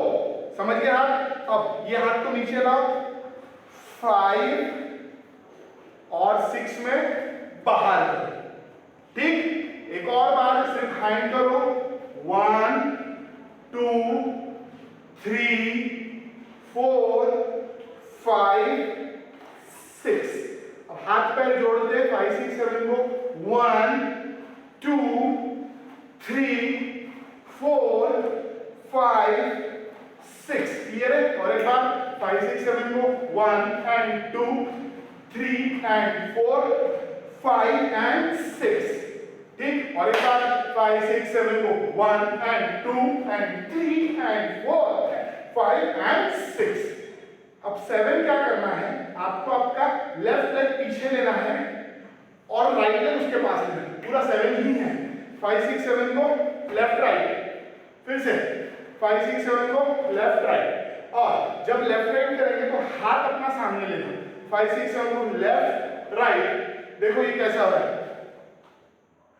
समझ गए हाथ। अब ये हाथ को नीचे लाओ, 5 और 6 में बाहर करो, ठीक। एक और बार सिर्फ हैंड करो, 1 2 3 4 5 6। अब हाथ पैर जोड़ते 5 6 7 को 1 2 3 4 5 6, क्लियर है। और एक बार 5 6 7 को 1 and 2 3 and 4 5 and 6, ठीक। और एक बार 5 6 7 को 1 and 2 and 3 and 4 5 and 6। अब 7 क्या करना है, आपको आपका लेफ्ट लेग पीछे लेना है और राइट लेग उसके पास लेना है, पूरा 7 ही है। 5 6 7 को लेफ्ट राइट, फिर से 5 6 7 को लेफ्ट राइट, और जब लेफ्ट राइट करेंगे तो हाथ अपना सामने लेना, 5 6 7 को लेफ्ट राइट। देखो ये कैसा हो रहा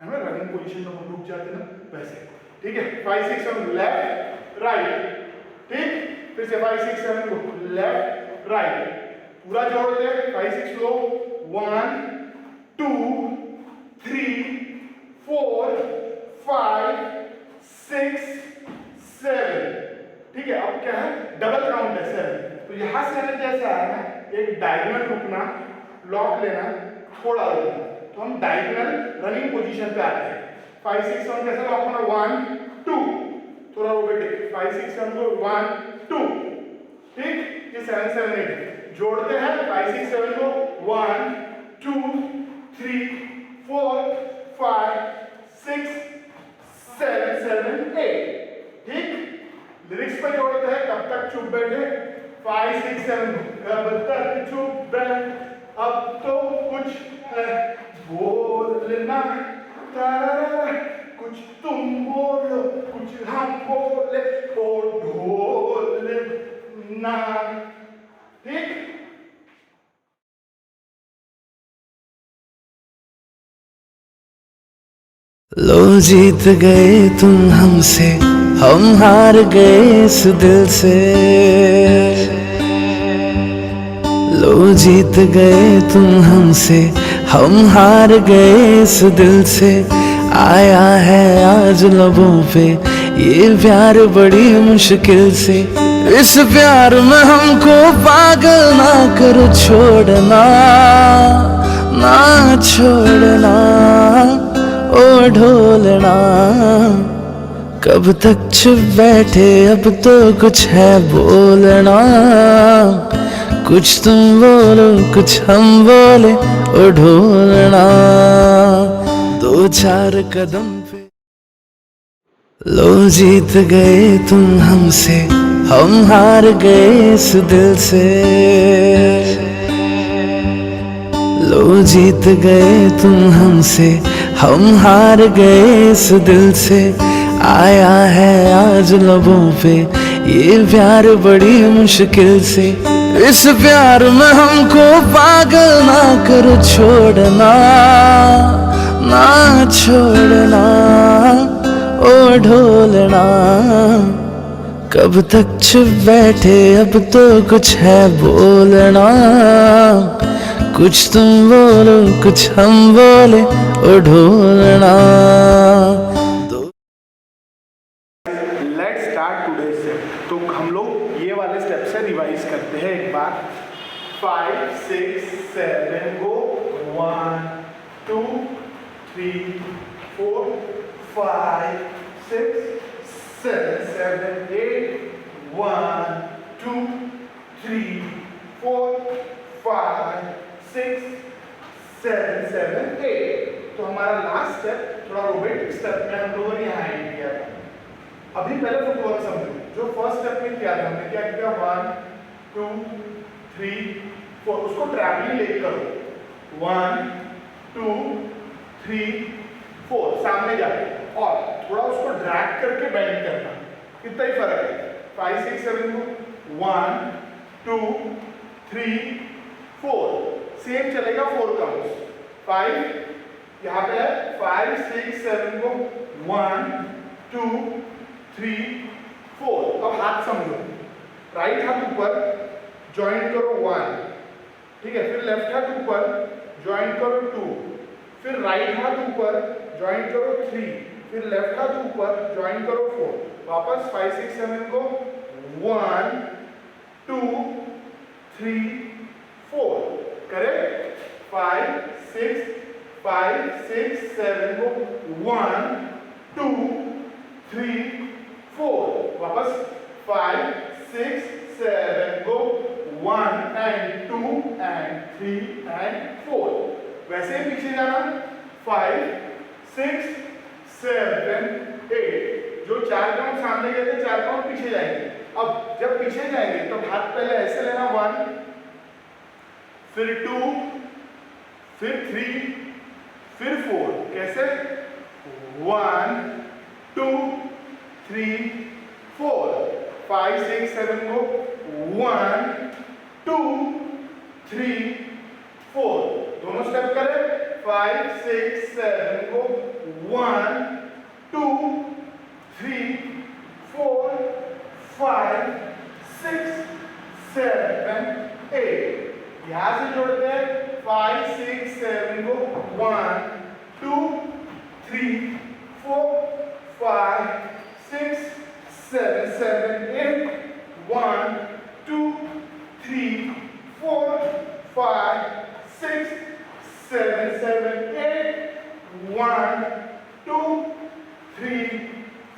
है ना, रनिंग पोजीशन में हम रुक जाते हैं ना वैसे, ठीक है। 5 6 7 लेफ्ट राइट, ठीक। फिर से 5 6 7 को लेफ्ट राइट, पूरा जोड़ते हैं। 5 6 लो, 1 2 3 4 5 6 7, ठीक है। अब क्या है, डबल काउंट है 7, तो यहां से हमें कैसे आया ना, एक डायगोनल रुकना, लॉक लेना, थोड़ा रुकना, तो हम डायगोनल रनिंग पोजीशन पे आते हैं। 5 6 7 कैसे लॉक होना, 1 2, थोड़ा रोबोटिक, 5 6 7 को 1 2, ठीक। ये 7 7 8 जोड़ते हैं, 5 6 7 को 1 2 3 4 5 6 7 7 8, ठीक। लिरिक्स पे जोड़ते हैं, कब तक चुप बैठे, 5 6 7 कब तक चुप बैठे, अब तो कुछ है बोलना, कुछ तुम बोलो कुछ हम बोले, ओ ढोलना, ठीक। लो जीत गए तुम हमसे, हम हार गए इस दिल से। लो जीत गए तुम हमसे, हम हार गए इस दिल से। आया है आज लबों पे ये प्यार बड़ी मुश्किल से। इस प्यार में हमको पागल ना करो, छोड़ना ना छोड़ना, ओ ढोलना। कब तक चुप बैठे, अब तो कुछ है बोलना, कुछ तुम बोलो कुछ हम बोले, ओ ढोलना। 2 4 कदम पे लो जीत गए तुम हमसे, हम हार गए इस दिल से। लो जीत गए तुम हमसे, हम हार गए इस दिल से। आया है आज लबों पे ये प्यार बड़ी मुश्किल से। इस प्यार में हमको पागल ना करो, छोड़ना ना छोड़ना, ओ ढोलना। कब तक चुप बैठे, अब तो कुछ है बोलना, कुछ तुम बोलो कुछ हम बोले, ओ ढोलना। लेट्स स्टार्ट टुडे से। तो हम लोग ये वाले स्टेप से रिवाइज करते हैं एक बार। 5 6 7 को 1 2 3 4 5 6 7 7 8 1 2 3 4 5 6 7 7 8। तो हमारा लास्ट स्टेप थोड़ा रोबोटिक स्टेप में हम लोगों ने यहाँ ऐड किया था। अभी पहले फुटवर्क समझो। जो फर्स्ट स्टेप में किया था हमने, क्या किया, 1 2 3 4, उसको ट्रैवलिंग लेग करो, 1 2 3 4 सामने जाके, और थोड़ा उसको ड्रैग करके बेंड करना, इतना ही फर्क है। 5 6 7 को 1 2 3 4 सेम चलेगा 4 काउंट्स। 5 यहाँ पे है 5 6 7 को 1 2 3 4। अब हाथ समझो, राइट हाथ ऊपर ज्वाइन करो 1, ठीक है, फिर लेफ्ट हाथ ऊपर ज्वाइन करो 2, फिर राइट हाथ ऊपर ज्वाइन करो 3, फिर लेफ्ट हाथ ऊपर ज्वाइन करो 4। वापस 5 6 7 को 1 2 3 4। करेक्ट? 5 6 7 को 1 2 3 4। वापस 5 6 7 को 1 and 2 and 3 and 4। वैसे ही पीछे जाना 5 6 7 8। जो 4 काउंट सामने गए थे 4 काउंट पीछे जाएंगे। अब जब पीछे जाएंगे तो हाथ पहले ऐसे लेना 1, फिर 2, फिर 3, फिर 4। कैसे? 1 2 3 4। 5 6 7 को 1 2 3 4। दोनों स्टेप करें। 5 6 7 को 1 2 3 4 5 6 7 8। यहां से जोड़ते हैं 5 6 7 को 1 2 3 4 5 6 7 7 8 1 2 3 4 5 6 7 7 8 1 2 3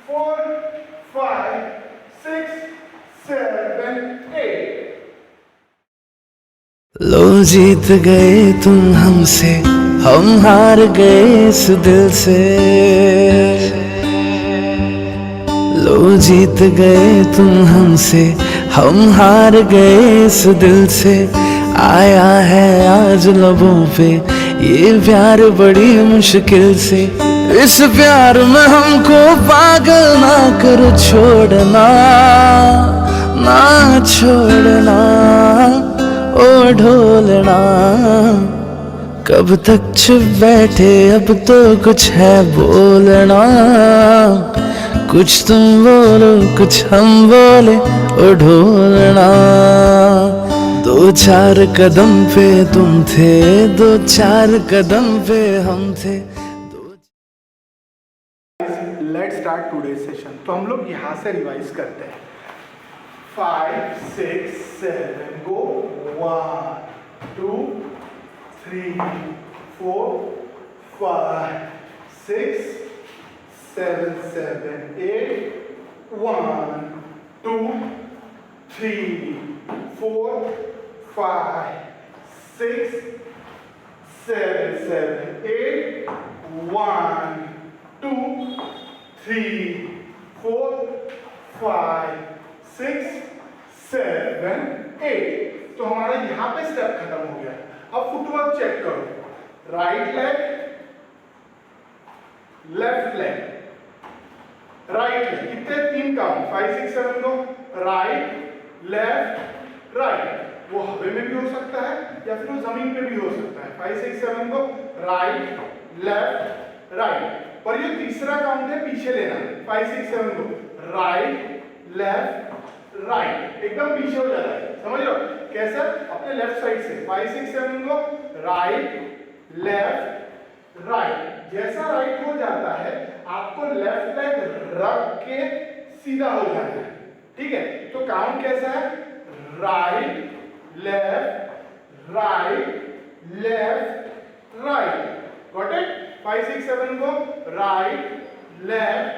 4 5 6 7 8। लो जीत गए तुम हमसे, हम हार गए इस दिल से। लो जीत गए तुम हमसे, हम हार गए इस दिल से। आया है आज लबों पे ये प्यार बड़ी मुश्किल से। इस प्यार में हमको पागल ना करो, छोड़ना ना छोड़ना ओ ढोलना। कब तक चुप बैठे, अब तो कुछ है बोलना। कुछ तुम बोलो कुछ हम बोले, ओ ढोलना। 2-4 कदम पे तुम थे, 2-4 कदम पे हम थे। Let's start today session. तो हम लोग यहाँ से रिवाइज करते हैं। 5 6 7 go 1 2 3 4 5 6 7 7 8 1 2 3 4 5 6 7 7 8 1 2 3 4 5 6 7 8। तो हमारा यहाँ पे स्टेप खत्म हो गया। अब फुटवर्क चेक करो। Right leg, left leg, right leg. कितने? 3 काउंट। 5 6 7 को राइट लेफ्ट राइट। वो हवा में भी हो सकता है या फिर वो जमीन पे भी हो सकता है। 5 6 7 को राइट लेफ्ट राइट। पर ये तीसरा काउंट है पीछे लेना। 5 6 7 को राइट लेफ्ट राइट, एकदम पीछे हो जाता है। समझ लो कैसे? अपने लेफ्ट साइड से 5 6 7 को राइट लेफ्ट राइट। जैसा राइट हो जाता है आपको लेफ्ट लेग रख के सीधा हो जाना है। ठीक है? तो काउंट कैसा है? Right left right. Got it? 5 6 7 को राइट लेफ्ट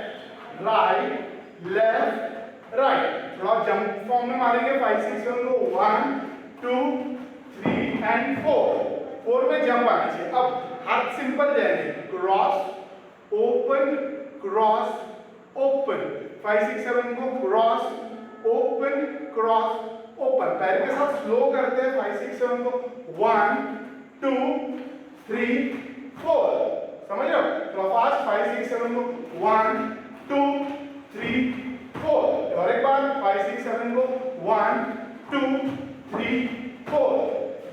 राइट। थोड़ा जंप फॉर्म में मारेंगे। 5 6 7 को 1 2 3 एंड 4 में जंप आना चाहिए। अब हाथ सिंपल जाएंगे। Cross open cross open. 5 6 7 को क्रॉस ओपन क्रॉस ओपन। पैर के साथ स्लो करते हैं। 5 6 7 को 1 2 3 4। समझ लो? तो फास्ट 5 6 7 को 1 2 3 4। और एक बार 5 6 7 को 1 2 3 4।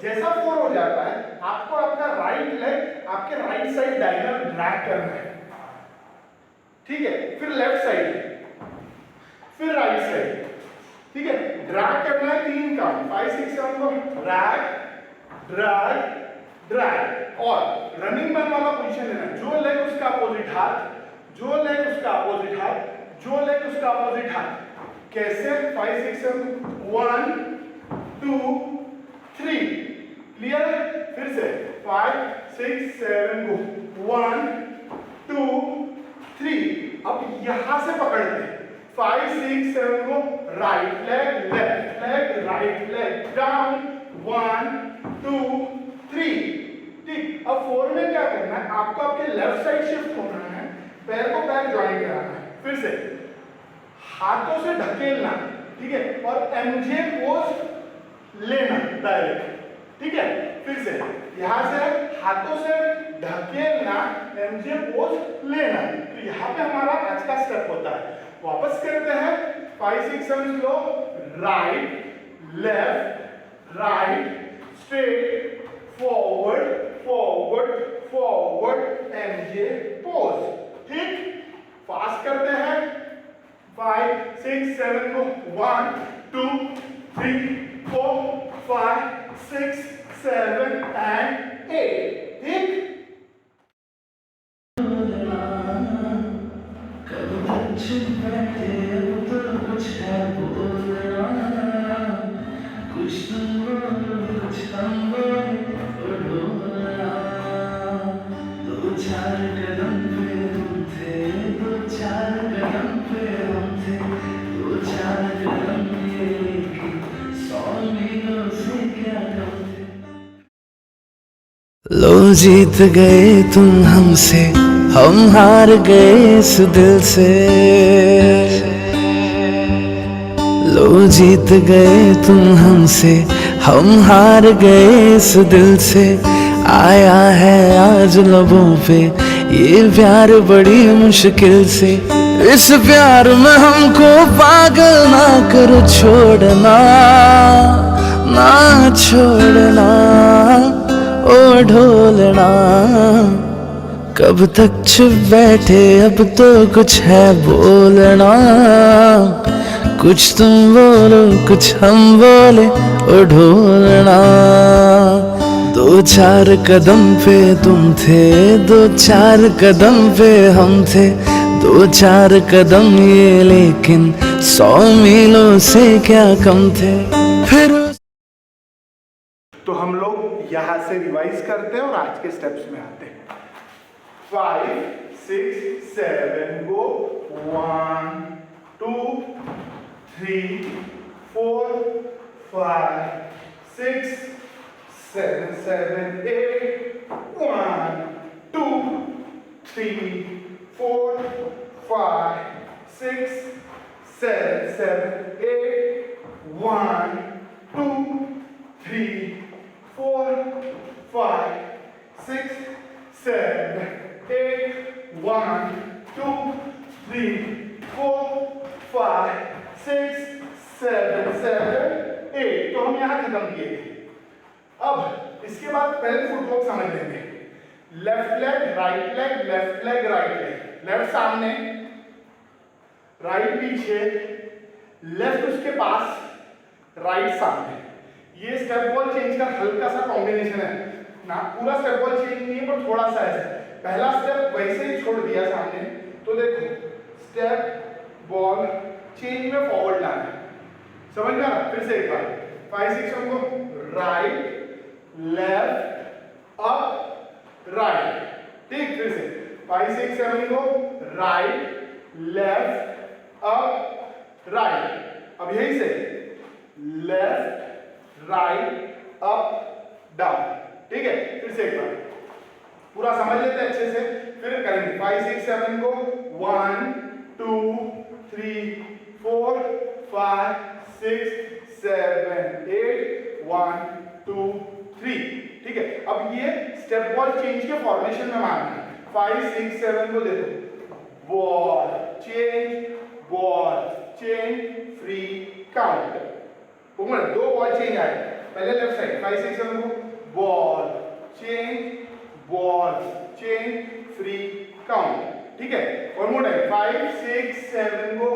जैसा 4 हो जाता है आपको आपका राइट लेग आपके राइट साइड डायगोनल ड्रैग करना है, ठीक है। फिर लेफ्ट साइड, फिर राइट साइड, ठीक है। ड्रैग करना है 3 काउंट, 5 6 7 को ड्रैग ड्रैग ड्रैग। और रनिंग मैन वाला पोजीशन लेना, जो लेग उसका अपोजिट हाथ, जो लेग उसका अपोजिट हाथ, जो लेग उसका अपोजिट हाथ। कैसे? 5 6 7 1 2 3, क्लियर है? फिर से 5 6 7 गो 1 2 3। अब यहां से पकड़ते हैं 5 6 7 को right leg left leg right leg down 1 2 3, ठीक। अब 4 में क्या करना है, आपको आपके लेफ्ट साइड शिफ्ट होना है, पैर को पैर ज्वाइन कराना है। फिर से हाथों से ढकेलना, ठीक है, और एमजे पोज लेना डायरेक्ट, ठीक है। फिर से यहां से हाथों से ढकेलना, एमजे पोज लेना। तो यहाँ पे हमारा आज का स्टेप होता है। वापस करते हैं 5 6 7 slow, right left right straight forward forward forward MJ pose, ठीक। फास्ट करते हैं 5 6 7 को 1 2 3 4 5 6 7 and 8, ठीक। कब तक चुप बैठे अब तो कुछ है बोलना, कुछ तुम बोलो कुछ हम बोले और बोलना। 2 4 कदम पे तुम थे, 2 4 कदम पे हम थे, 2 4 कदम ये लेके 100 मीलों से क्या कम थे। लो जीत गए तुम हमसे, हम हार गए इस दिल से। लो जीत गए तुम हमसे, हम हार गए इस दिल से। आया है आज लबों पे ये प्यार बड़ी मुश्किल से। इस प्यार में हमको पागल ना करो, छोड़ना ना छोड़ना ओ ढोलना। कब तक चुप बैठे अब तो कुछ है बोलना, कुछ तुम बोलो कुछ हम बोले ओ ढोलना। 2 4 कदम पे तुम थे, 2 4 कदम पे हम थे, 2 4 कदम ये लेकिन 100 मीलों से क्या कम थे। फिर तो हम लोग यहां से रिवाइज करते हैं और आज के स्टेप्स में आते हैं। 5 6 7 गो 1 2 3 4 5 6 7 7 8 1 2 3 4 5 6 7 7 8 1 2 3 4 5 6 7 8 1 2 3 4 5 6 7 7 8। तो हम यहां खत्म किए। अब इसके बाद पहले फुटवर्क समझ लेंगे। Left leg right leg left leg right leg, left सामने राइट पीछे, लेफ्ट उसके पास राइट सामने। ये स्टेप बॉल चेंज का हल्का सा कॉम्बिनेशन है ना, पूरा स्टेप बॉल चेंज नहीं है पर थोड़ा सा ऐसा। पहला स्टेप वैसे ही छोड़ दिया सामने, तो देखो स्टेप बॉल चेंज में फॉरवर्ड लाना है, समझ में आ रहा? फिर से एक बार 5 6 7 को राइट लेफ्ट अप राइट, ठीक। फिर से 5 6 7 को राइट लेफ्ट अप राइट। अब यही से लेफ्ट राइट अप डाउन, ठीक है। फिर से एक बार पूरा समझ लेते हैं अच्छे से, फिर करेंगे 5 6 7 को 1 2 3 4 5 6 7 8 1 2 3, ठीक है। अब ये स्टेप बॉल चेंज के फॉर्मेशन में मारना है। 5 6 7 को देखो, बॉल चेंज फ्री काउंट। दो बॉल चेंज आए, पहले लेफ्ट साइड 5 6 7 को बॉल 5 6 7 गो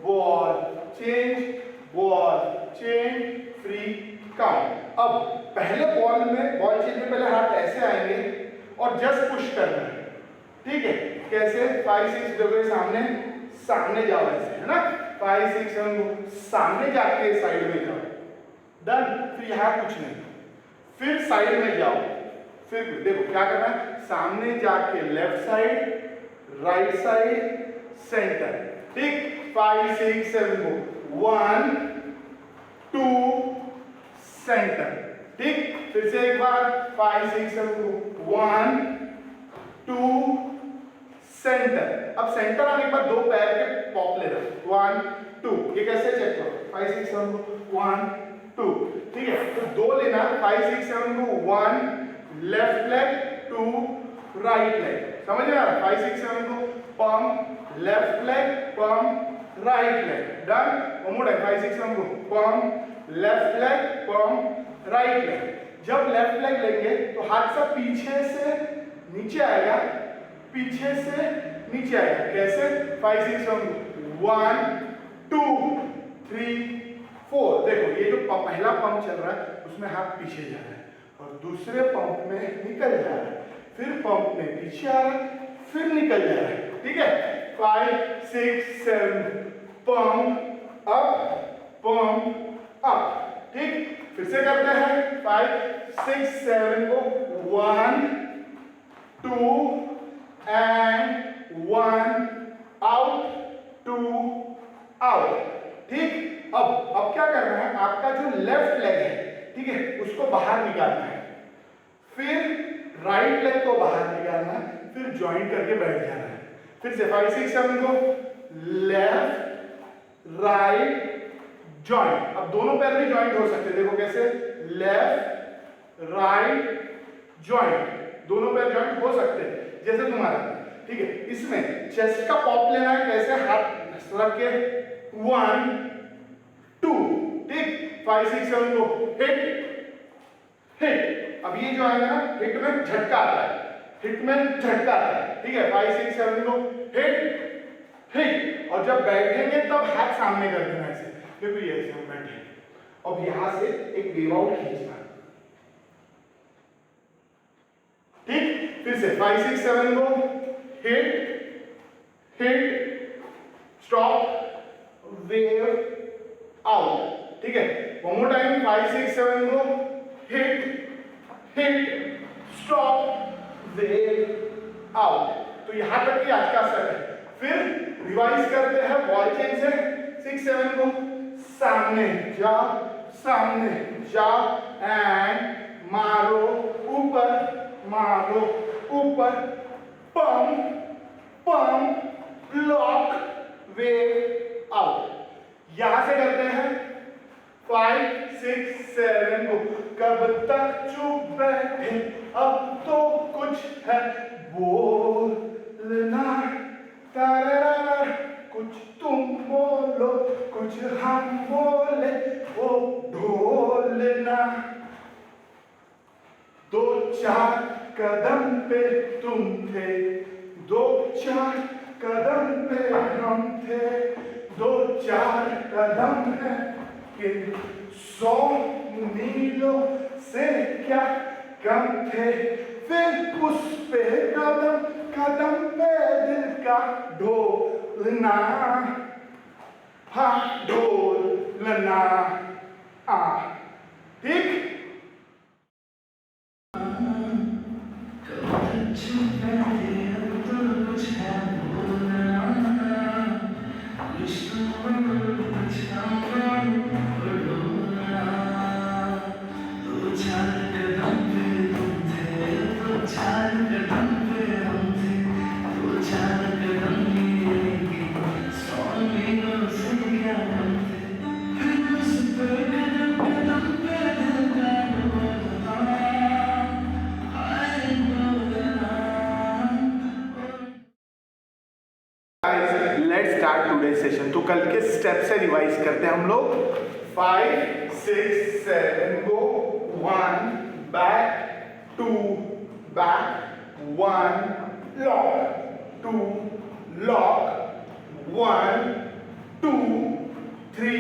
बॉल चेंज फ्री काउंट। अब पहले बॉल चेंज में पहले हाथ ऐसे आएंगे और जस्ट पुश करना है, ठीक है। कैसे? 5 6 देखो सामने जाओ ऐसे, है ना। 5 6 7 सामने जाके साइड में जाओ, डन। फिर यहाँ कुछ नहीं, फिर साइड में जाओ, फिर देखो क्या करना है, सामने जाके left side, right side, centre, ठीक। 5 6 7 गो 1 2 सेंटर, ठीक। फिर से एक बार 5 6 7 गो 1 2 सेंटर। अब सेंटर आने के बाद दो पैर के पॉप ले रहे 1 2, ये कैसे चेक करो, 5 6 7 गो 1 2, ठीक है। तो दो लेना, 5 6 7 go 1 left leg 2 right leg, समझ में आ रहा है। 5 6 7 go pump left leg pump right leg, done. One more time, 5 6 7 go pump left leg pump right leg. जब लेफ्ट लेग लेंगे तो हाथ सब पीछे से नीचे आएगा, पीछे से नीचे आएगा। कैसे? 5 6 7 1 2 3 4। देखो ये जो पहला पंप चल रहा है उसमें हाथ पीछे जा रहा है और दूसरे पंप में निकल जा रहा है, फिर पंप में पीछे आ रहा है, फिर निकल जा रहा है, ठीक है। 5 6 7 पंप अप, ठीक। फिर से करते हैं, 5 6 7 को 1 2 and 1 out 2 out, ठीक। अब क्या करना है, आपका जो लेफ्ट लेग है, ठीक है, उसको बाहर निकालना है, फिर राइट लेग को बाहर निकालना है, फिर ज्वाइंट करके बैठ जाना है। फिर से 5 6 7 को लेफ्ट राइट ज्वाइंट। अब दोनों पैर भी ज्वाइंट हो सकते हैं, देखो कैसे, लेफ्ट राइट ज्वाइंट, दोनों पैर ज्वाइंट हो सकते हैं जैसे तुम्हारा, ठीक है। इसमें चेस्ट का पॉप लेना है, कैसे, हाथ रख के 1 2, ठीक। 5 6 7 को हिट। अब ये जो आएगा ना, हिट में झटका आता है, ठीक है। 5 6 7 को हिट। और जब बैठेंगे तब हाथ सामने कर देना ऐसे, देखो ये ऐसे हम बैठे, अब यहां से एक वेव आउट खींचना, ठीक। फिर से 5 6 7 को हिट स्टॉप वेव आउट, ठीक है। वन मोर टाइम, 5 6 7 को हिट स्टॉप वेव आउट। तो यहां तक की आज का असर है। फिर रिवाइज करते हैं बॉल चेंज से। 6 7 को सामने जा एंड मारो ऊपर पंप लॉक वेव आउट। यहां से करते हैं 5 6 7 को, कब तक चुप बैठे, अब तो कुछ है बोलना, कुछ तुम बोलो कुछ हम बोले, वो ढोलना। 2 4 कदम पे तुम थे, 2 4 कदम पे हम थे, 2 4 कदम है कि 100 मीलों से क्या कम थे। फिर उस पे कदम पे दिल का ढोलना, हाँ ढोलना, ठीक। Let's start today session. तो कल के स्टेप से रिवाइज करते हैं हम लोग। 5 6 7 को 1 बैक 2 बैक 1 लॉक 2 लॉक 1 2 3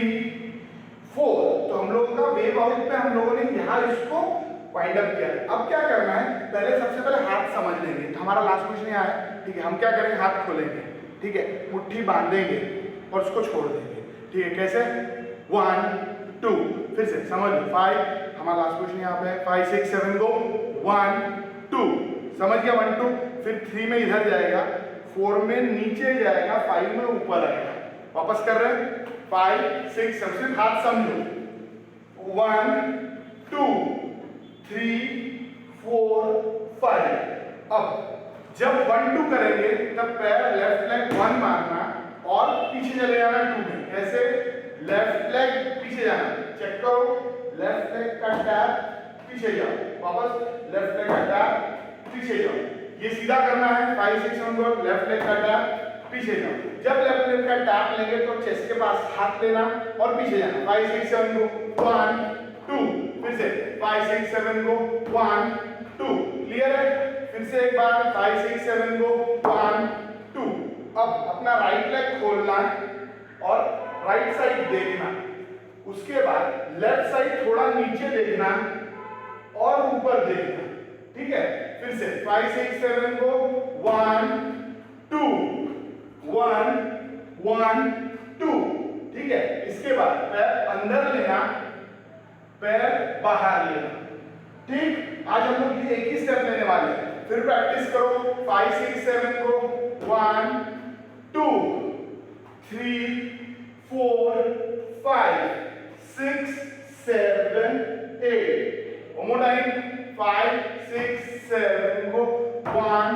4। तो हम लोगों का वेव आउट पे हम लोगों ने यहाँ इसको वाइंड अप किया। अब क्या करना है, पहले सबसे पहले हाथ समझ लेंगे। तो हमारा लास्ट क्वेश्चन यहाँ है, ठीक है। हम क्या करेंगे, हाथ खोलेंगे, ठीक है, मुट्ठी बांधेंगे और उसको छोड़ देंगे, ठीक है। कैसे, 1 2, फिर से समझ लो, 5, हमारा लास्ट क्वेश्चन यहाँ पे है, 5 6 7 गो, 1 2, समझ गया, 1 2, फिर 3 में इधर जाएगा, 4 में नीचे जाएगा, 5 में ऊपर आएगा। वापस कर रहे हैं, 5 6 7, सिर्फ हाथ समझो, 1 2 3 4 5। अब जब 1 2 करेंगे तब पैर लेफ्ट लेग 1 मारना और पीछे चले जाना 2 में। कैसे, लेफ्ट लेग पीछे जाना, चेक करो, लेफ्ट लेग का टैप पीछे जाओ, वापस लेफ्ट लेग का टैप पीछे जाओ। ये सीधा करना है, 5 6 7 को लेफ्ट लेग का टैप पीछे जाओ। जब लेफ्ट लेग का टैप लेंगे तो चेस्ट के पास हाथ लेना और पीछे जाना, 5 6 7 को 1 2, फिर से 5 6 7 को 1 2। क्लियर है, फिर से एक बार 5 6 7 को 1 2। अब अपना राइट लेग खोलना और राइट साइड देखना, उसके बाद लेफ्ट साइड थोड़ा नीचे देखना और ऊपर देखना, ठीक है। फिर से 5 6 7 को 1 2 1 1 2, ठीक है। इसके बाद पैर अंदर लेना, पैर बाहर लेना, ठीक। आज हम लोग एक ही स्टेप लेने वाले हैं, फिर प्रैक्टिस करो। 5 6 7 को 1 2 3 4 5 6 7 8। One more time, 5 6 7 को 1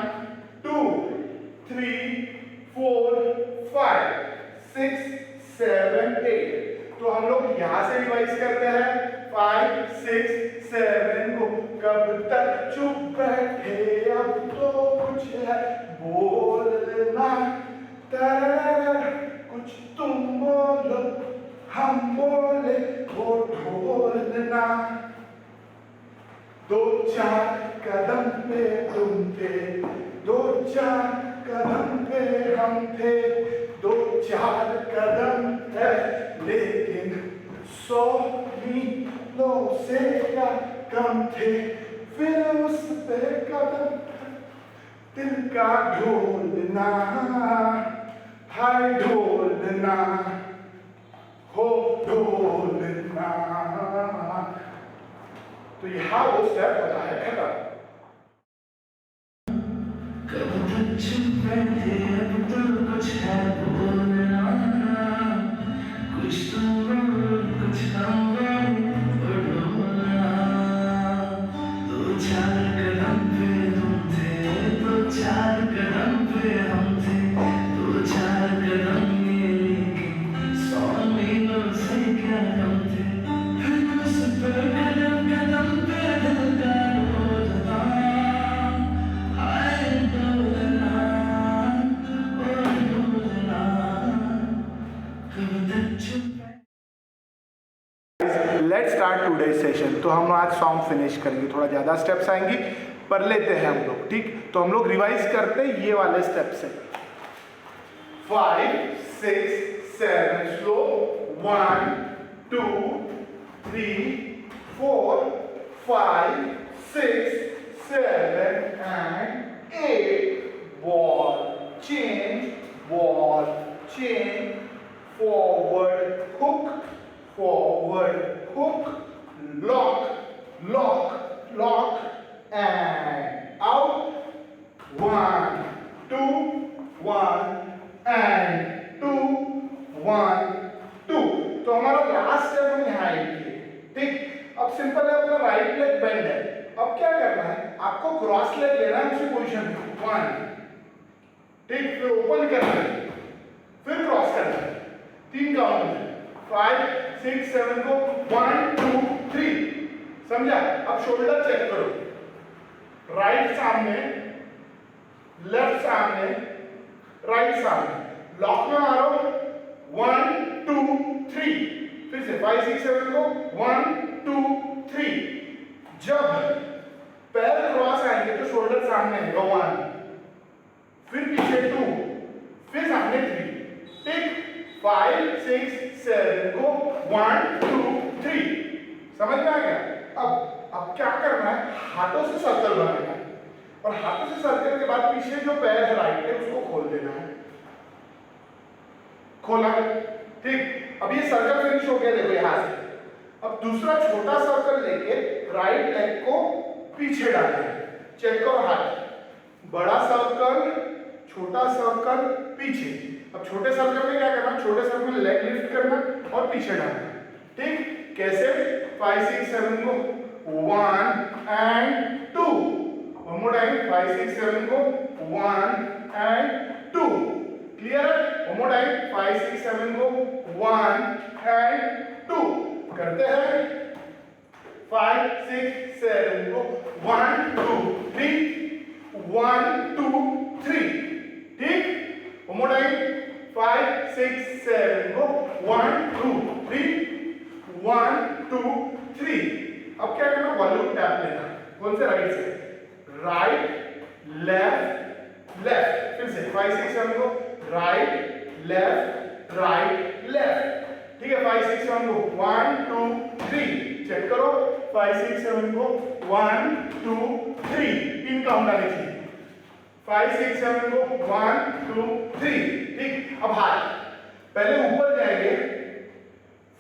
2 3 4 5 6 7 8। तो हम लोग यहाँ से रिवाइज करते हैं, 5 6 7 को। कब तक चुप बैठे, अब तो कुछ है बोलना, कुछ तुम बोलो हम बोले वो ढोलना। 2 4 कदम पे तुम थे, 2 4 कदम पे हम थे, 2 4 कदम है लेकिन 100 मीलों से क्या कम थे। फिर उस पे कदम दिल का ढोलना, हाय ढोलना हो ढोलना। तो यहाँ वो स्टेप होता है खत्म। कब तक चुप बैठे, अब तो कुछ है बोलना, कुछ तुम बोलो कुछ हम बोले और ढोलना। 2 4 कदम पे तुम थे, 2 4 कदम पे हम थे, 2 4 कदम ये लेकिन 100 मीलों से क्या कम थे। फिर उस पे कदम कदम पे दिल का ढोलना, हाय ढोलना और ढोलना। कब तक चुप लेट्स स्टार्ट टुडे सेशन। तो हम आज सॉन्ग फिनिश करेंगे, थोड़ा ज़्यादा स्टेप्स आएंगी पर लेते हैं हम लोग, ठीक। तो हम लोग रिवाइज करते हैं ये वाले स्टेप्स से, 5 6 7 slow, 1 2 3 4 5 6 7 and 8। ball change, forward hook, lock and out, 1 2 1 and 2 1 2। तो हमारा लास्ट स्टेप हम यहाँ किए, ठीक। अब सिंपल है, अपना राइट लेग बेंड है। अब क्या करना है, आपको क्रॉस लेग लेना है उसी पोजीशन में, 1, ठीक। फिर ओपन करना है, फिर क्रॉस करना है, 3 काउंट में, 5 6 7 को 1 2 3, समझा। अब शोल्डर चेक करो, राइट सामने, लेफ्ट सामने, राइट सामने, लॉक में मारो, 1 2 3, फिर से 5 6 7 को 1 2 3। जब पैर क्रॉस आएंगे तो शोल्डर सामने है, 1, फिर पीछे 2, फिर सामने 3, ठीक। 5 6 7 को 1 2 3 समझ में आ गया। अब क्या करना है, हाथों से सर्कल बनाना है और हाथों से सर्कल के बाद पीछे जो पैर है राइट है उसको खोल देना है। खोला, ठीक। अब ये सर्कल फिनिश हो गया, देखो यहां से। अब दूसरा छोटा सर्कल लेके राइट लेग को पीछे डालना है। चेक करो हाथ, बड़ा सर्कल, छोटा सर्कल, पीछे। अब छोटे सर्कल में क्या करना, छोटे सर्कल में लेग लिफ्ट करना और पीछे डालना, ठीक। कैसे, 5 6 7 को 1 एंड 2, वन मोर टाइम, 5 6 7 को 1 एंड 2, क्लियर है। वन मोर टाइम, 5 6 7 को 1 एंड 2 करते हैं। 5 6 7 को 1 2 3 1 2 3, ठीक। वन मोर टाइम, 5 6 7 को 1 2 3 1 2 3। अब क्या करना, वॉल्यूम टैप लेना, कौन से, राइट से, राइट लेफ्ट लेफ्ट, फिर से 5 6 7 को राइट लेफ्ट राइट लेफ्ट, ठीक है। 5 6 7 को 1 2 3, चेक करो, 5 6 7 को 1 2 3, 3 काउंट आने चाहिए। 5 6 7 को 1 2 3, ठीक। अब हाथ पहले ऊपर जाएंगे,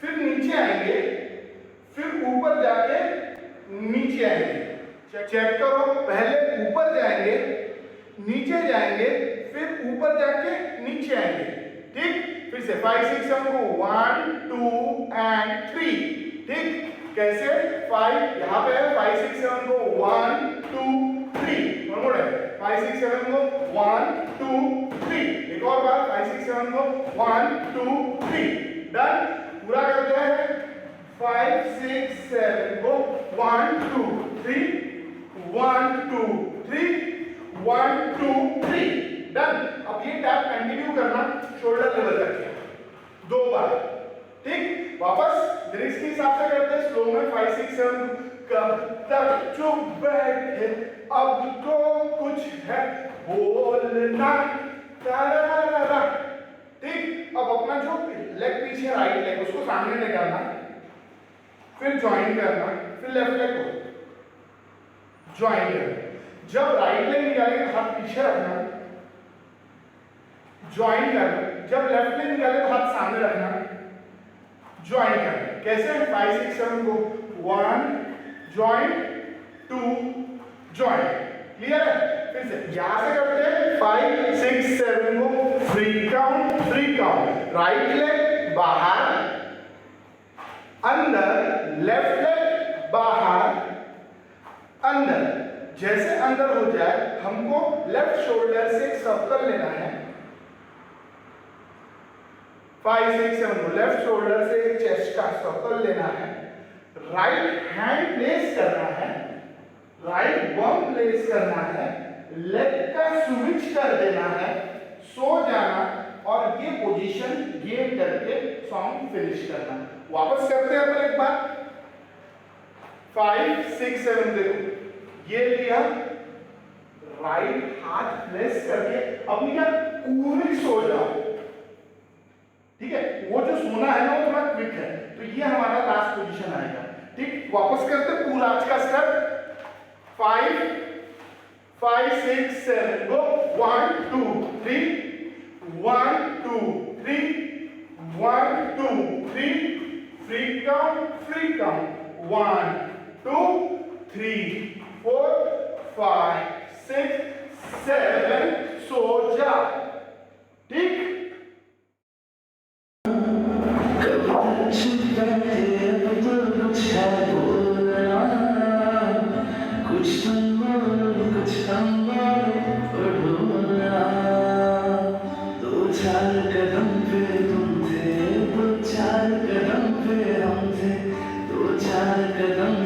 फिर नीचे आएंगे, फिर ऊपर जाके नीचे आएंगे। चेक करो, पहले ऊपर जाएंगे, नीचे जाएंगे, फिर ऊपर जाके नीचे आएंगे, ठीक। फिर से 5 6 7 को 1 2 एंड 3, ठीक। कैसे, 5 यहाँ पे है, 5 6 7 को 1 2 3, वन मोर है, 5 6 7 को 1 2 3, एक और बार, 5 6 7 को 1 2 3, डन। पूरा करते हैं, 5 6 7 को 1 2 3 1 2 3 1 2 3, डन। अब ये टैप कंटिन्यू करना शोल्डर लेवल तक किया 2 बार, ठीक। वापस लिरिक्स के हिसाब से करते हैं, स्लो में 5 6 7, कब तक चुप बैठे, अब तो कुछ है बोलना, तारा, ठीक। अब अपना जो लेग पीछे राइट लेग उसको सामने लेके आना, फिर ज्वाइन करना, फिर लेफ्ट लेग को ज्वाइन करना। जब राइट लेग निकालेंगे हाथ पीछे रखना, ज्वाइन करना। जब लेफ्ट लेग निकाले तो हाथ सामने रखना, ज्वाइन करना। कैसे, 5 6 7 को 1 ज्वाइन 2 ज्वाइन, क्लियर है। फिर से यहां से करते हैं, 5 6 7 को फ्री काउंट, राइट लेग बाहर अंदर, लेफ्ट लेग बाहर अंदर। जैसे अंदर हो जाए हमको लेफ्ट शोल्डर से एक सर्कल लेना है, 5 6 7 को लेफ्ट शोल्डर से एक चेस्ट का सर्कल लेना है, राइट हैंड प्लेस करना है, राइट बम प्लेस करना है, लेग का स्विच कर देना है, सो जाना और ये पोजीशन गेन करके सॉन्ग फिनिश करना। वापस करते हैं अपन एक बार, 5 6 7, देखो ये लिया, राइट हाथ प्लेस करके अपनी क्या पूरी सो जाओ, ठीक है। वो जो सोना है ना वो थोड़ा क्विक है, तो ये हमारा लास्ट पोजीशन आएगा, ठीक। वापस करते पूरा आज का स्टेप, 5 6 7 गो 1 2 3 1 2 3 1 2 3, फ्री काउंट 1 2 3 4 5 6 7, सो जा, ठीक। कदम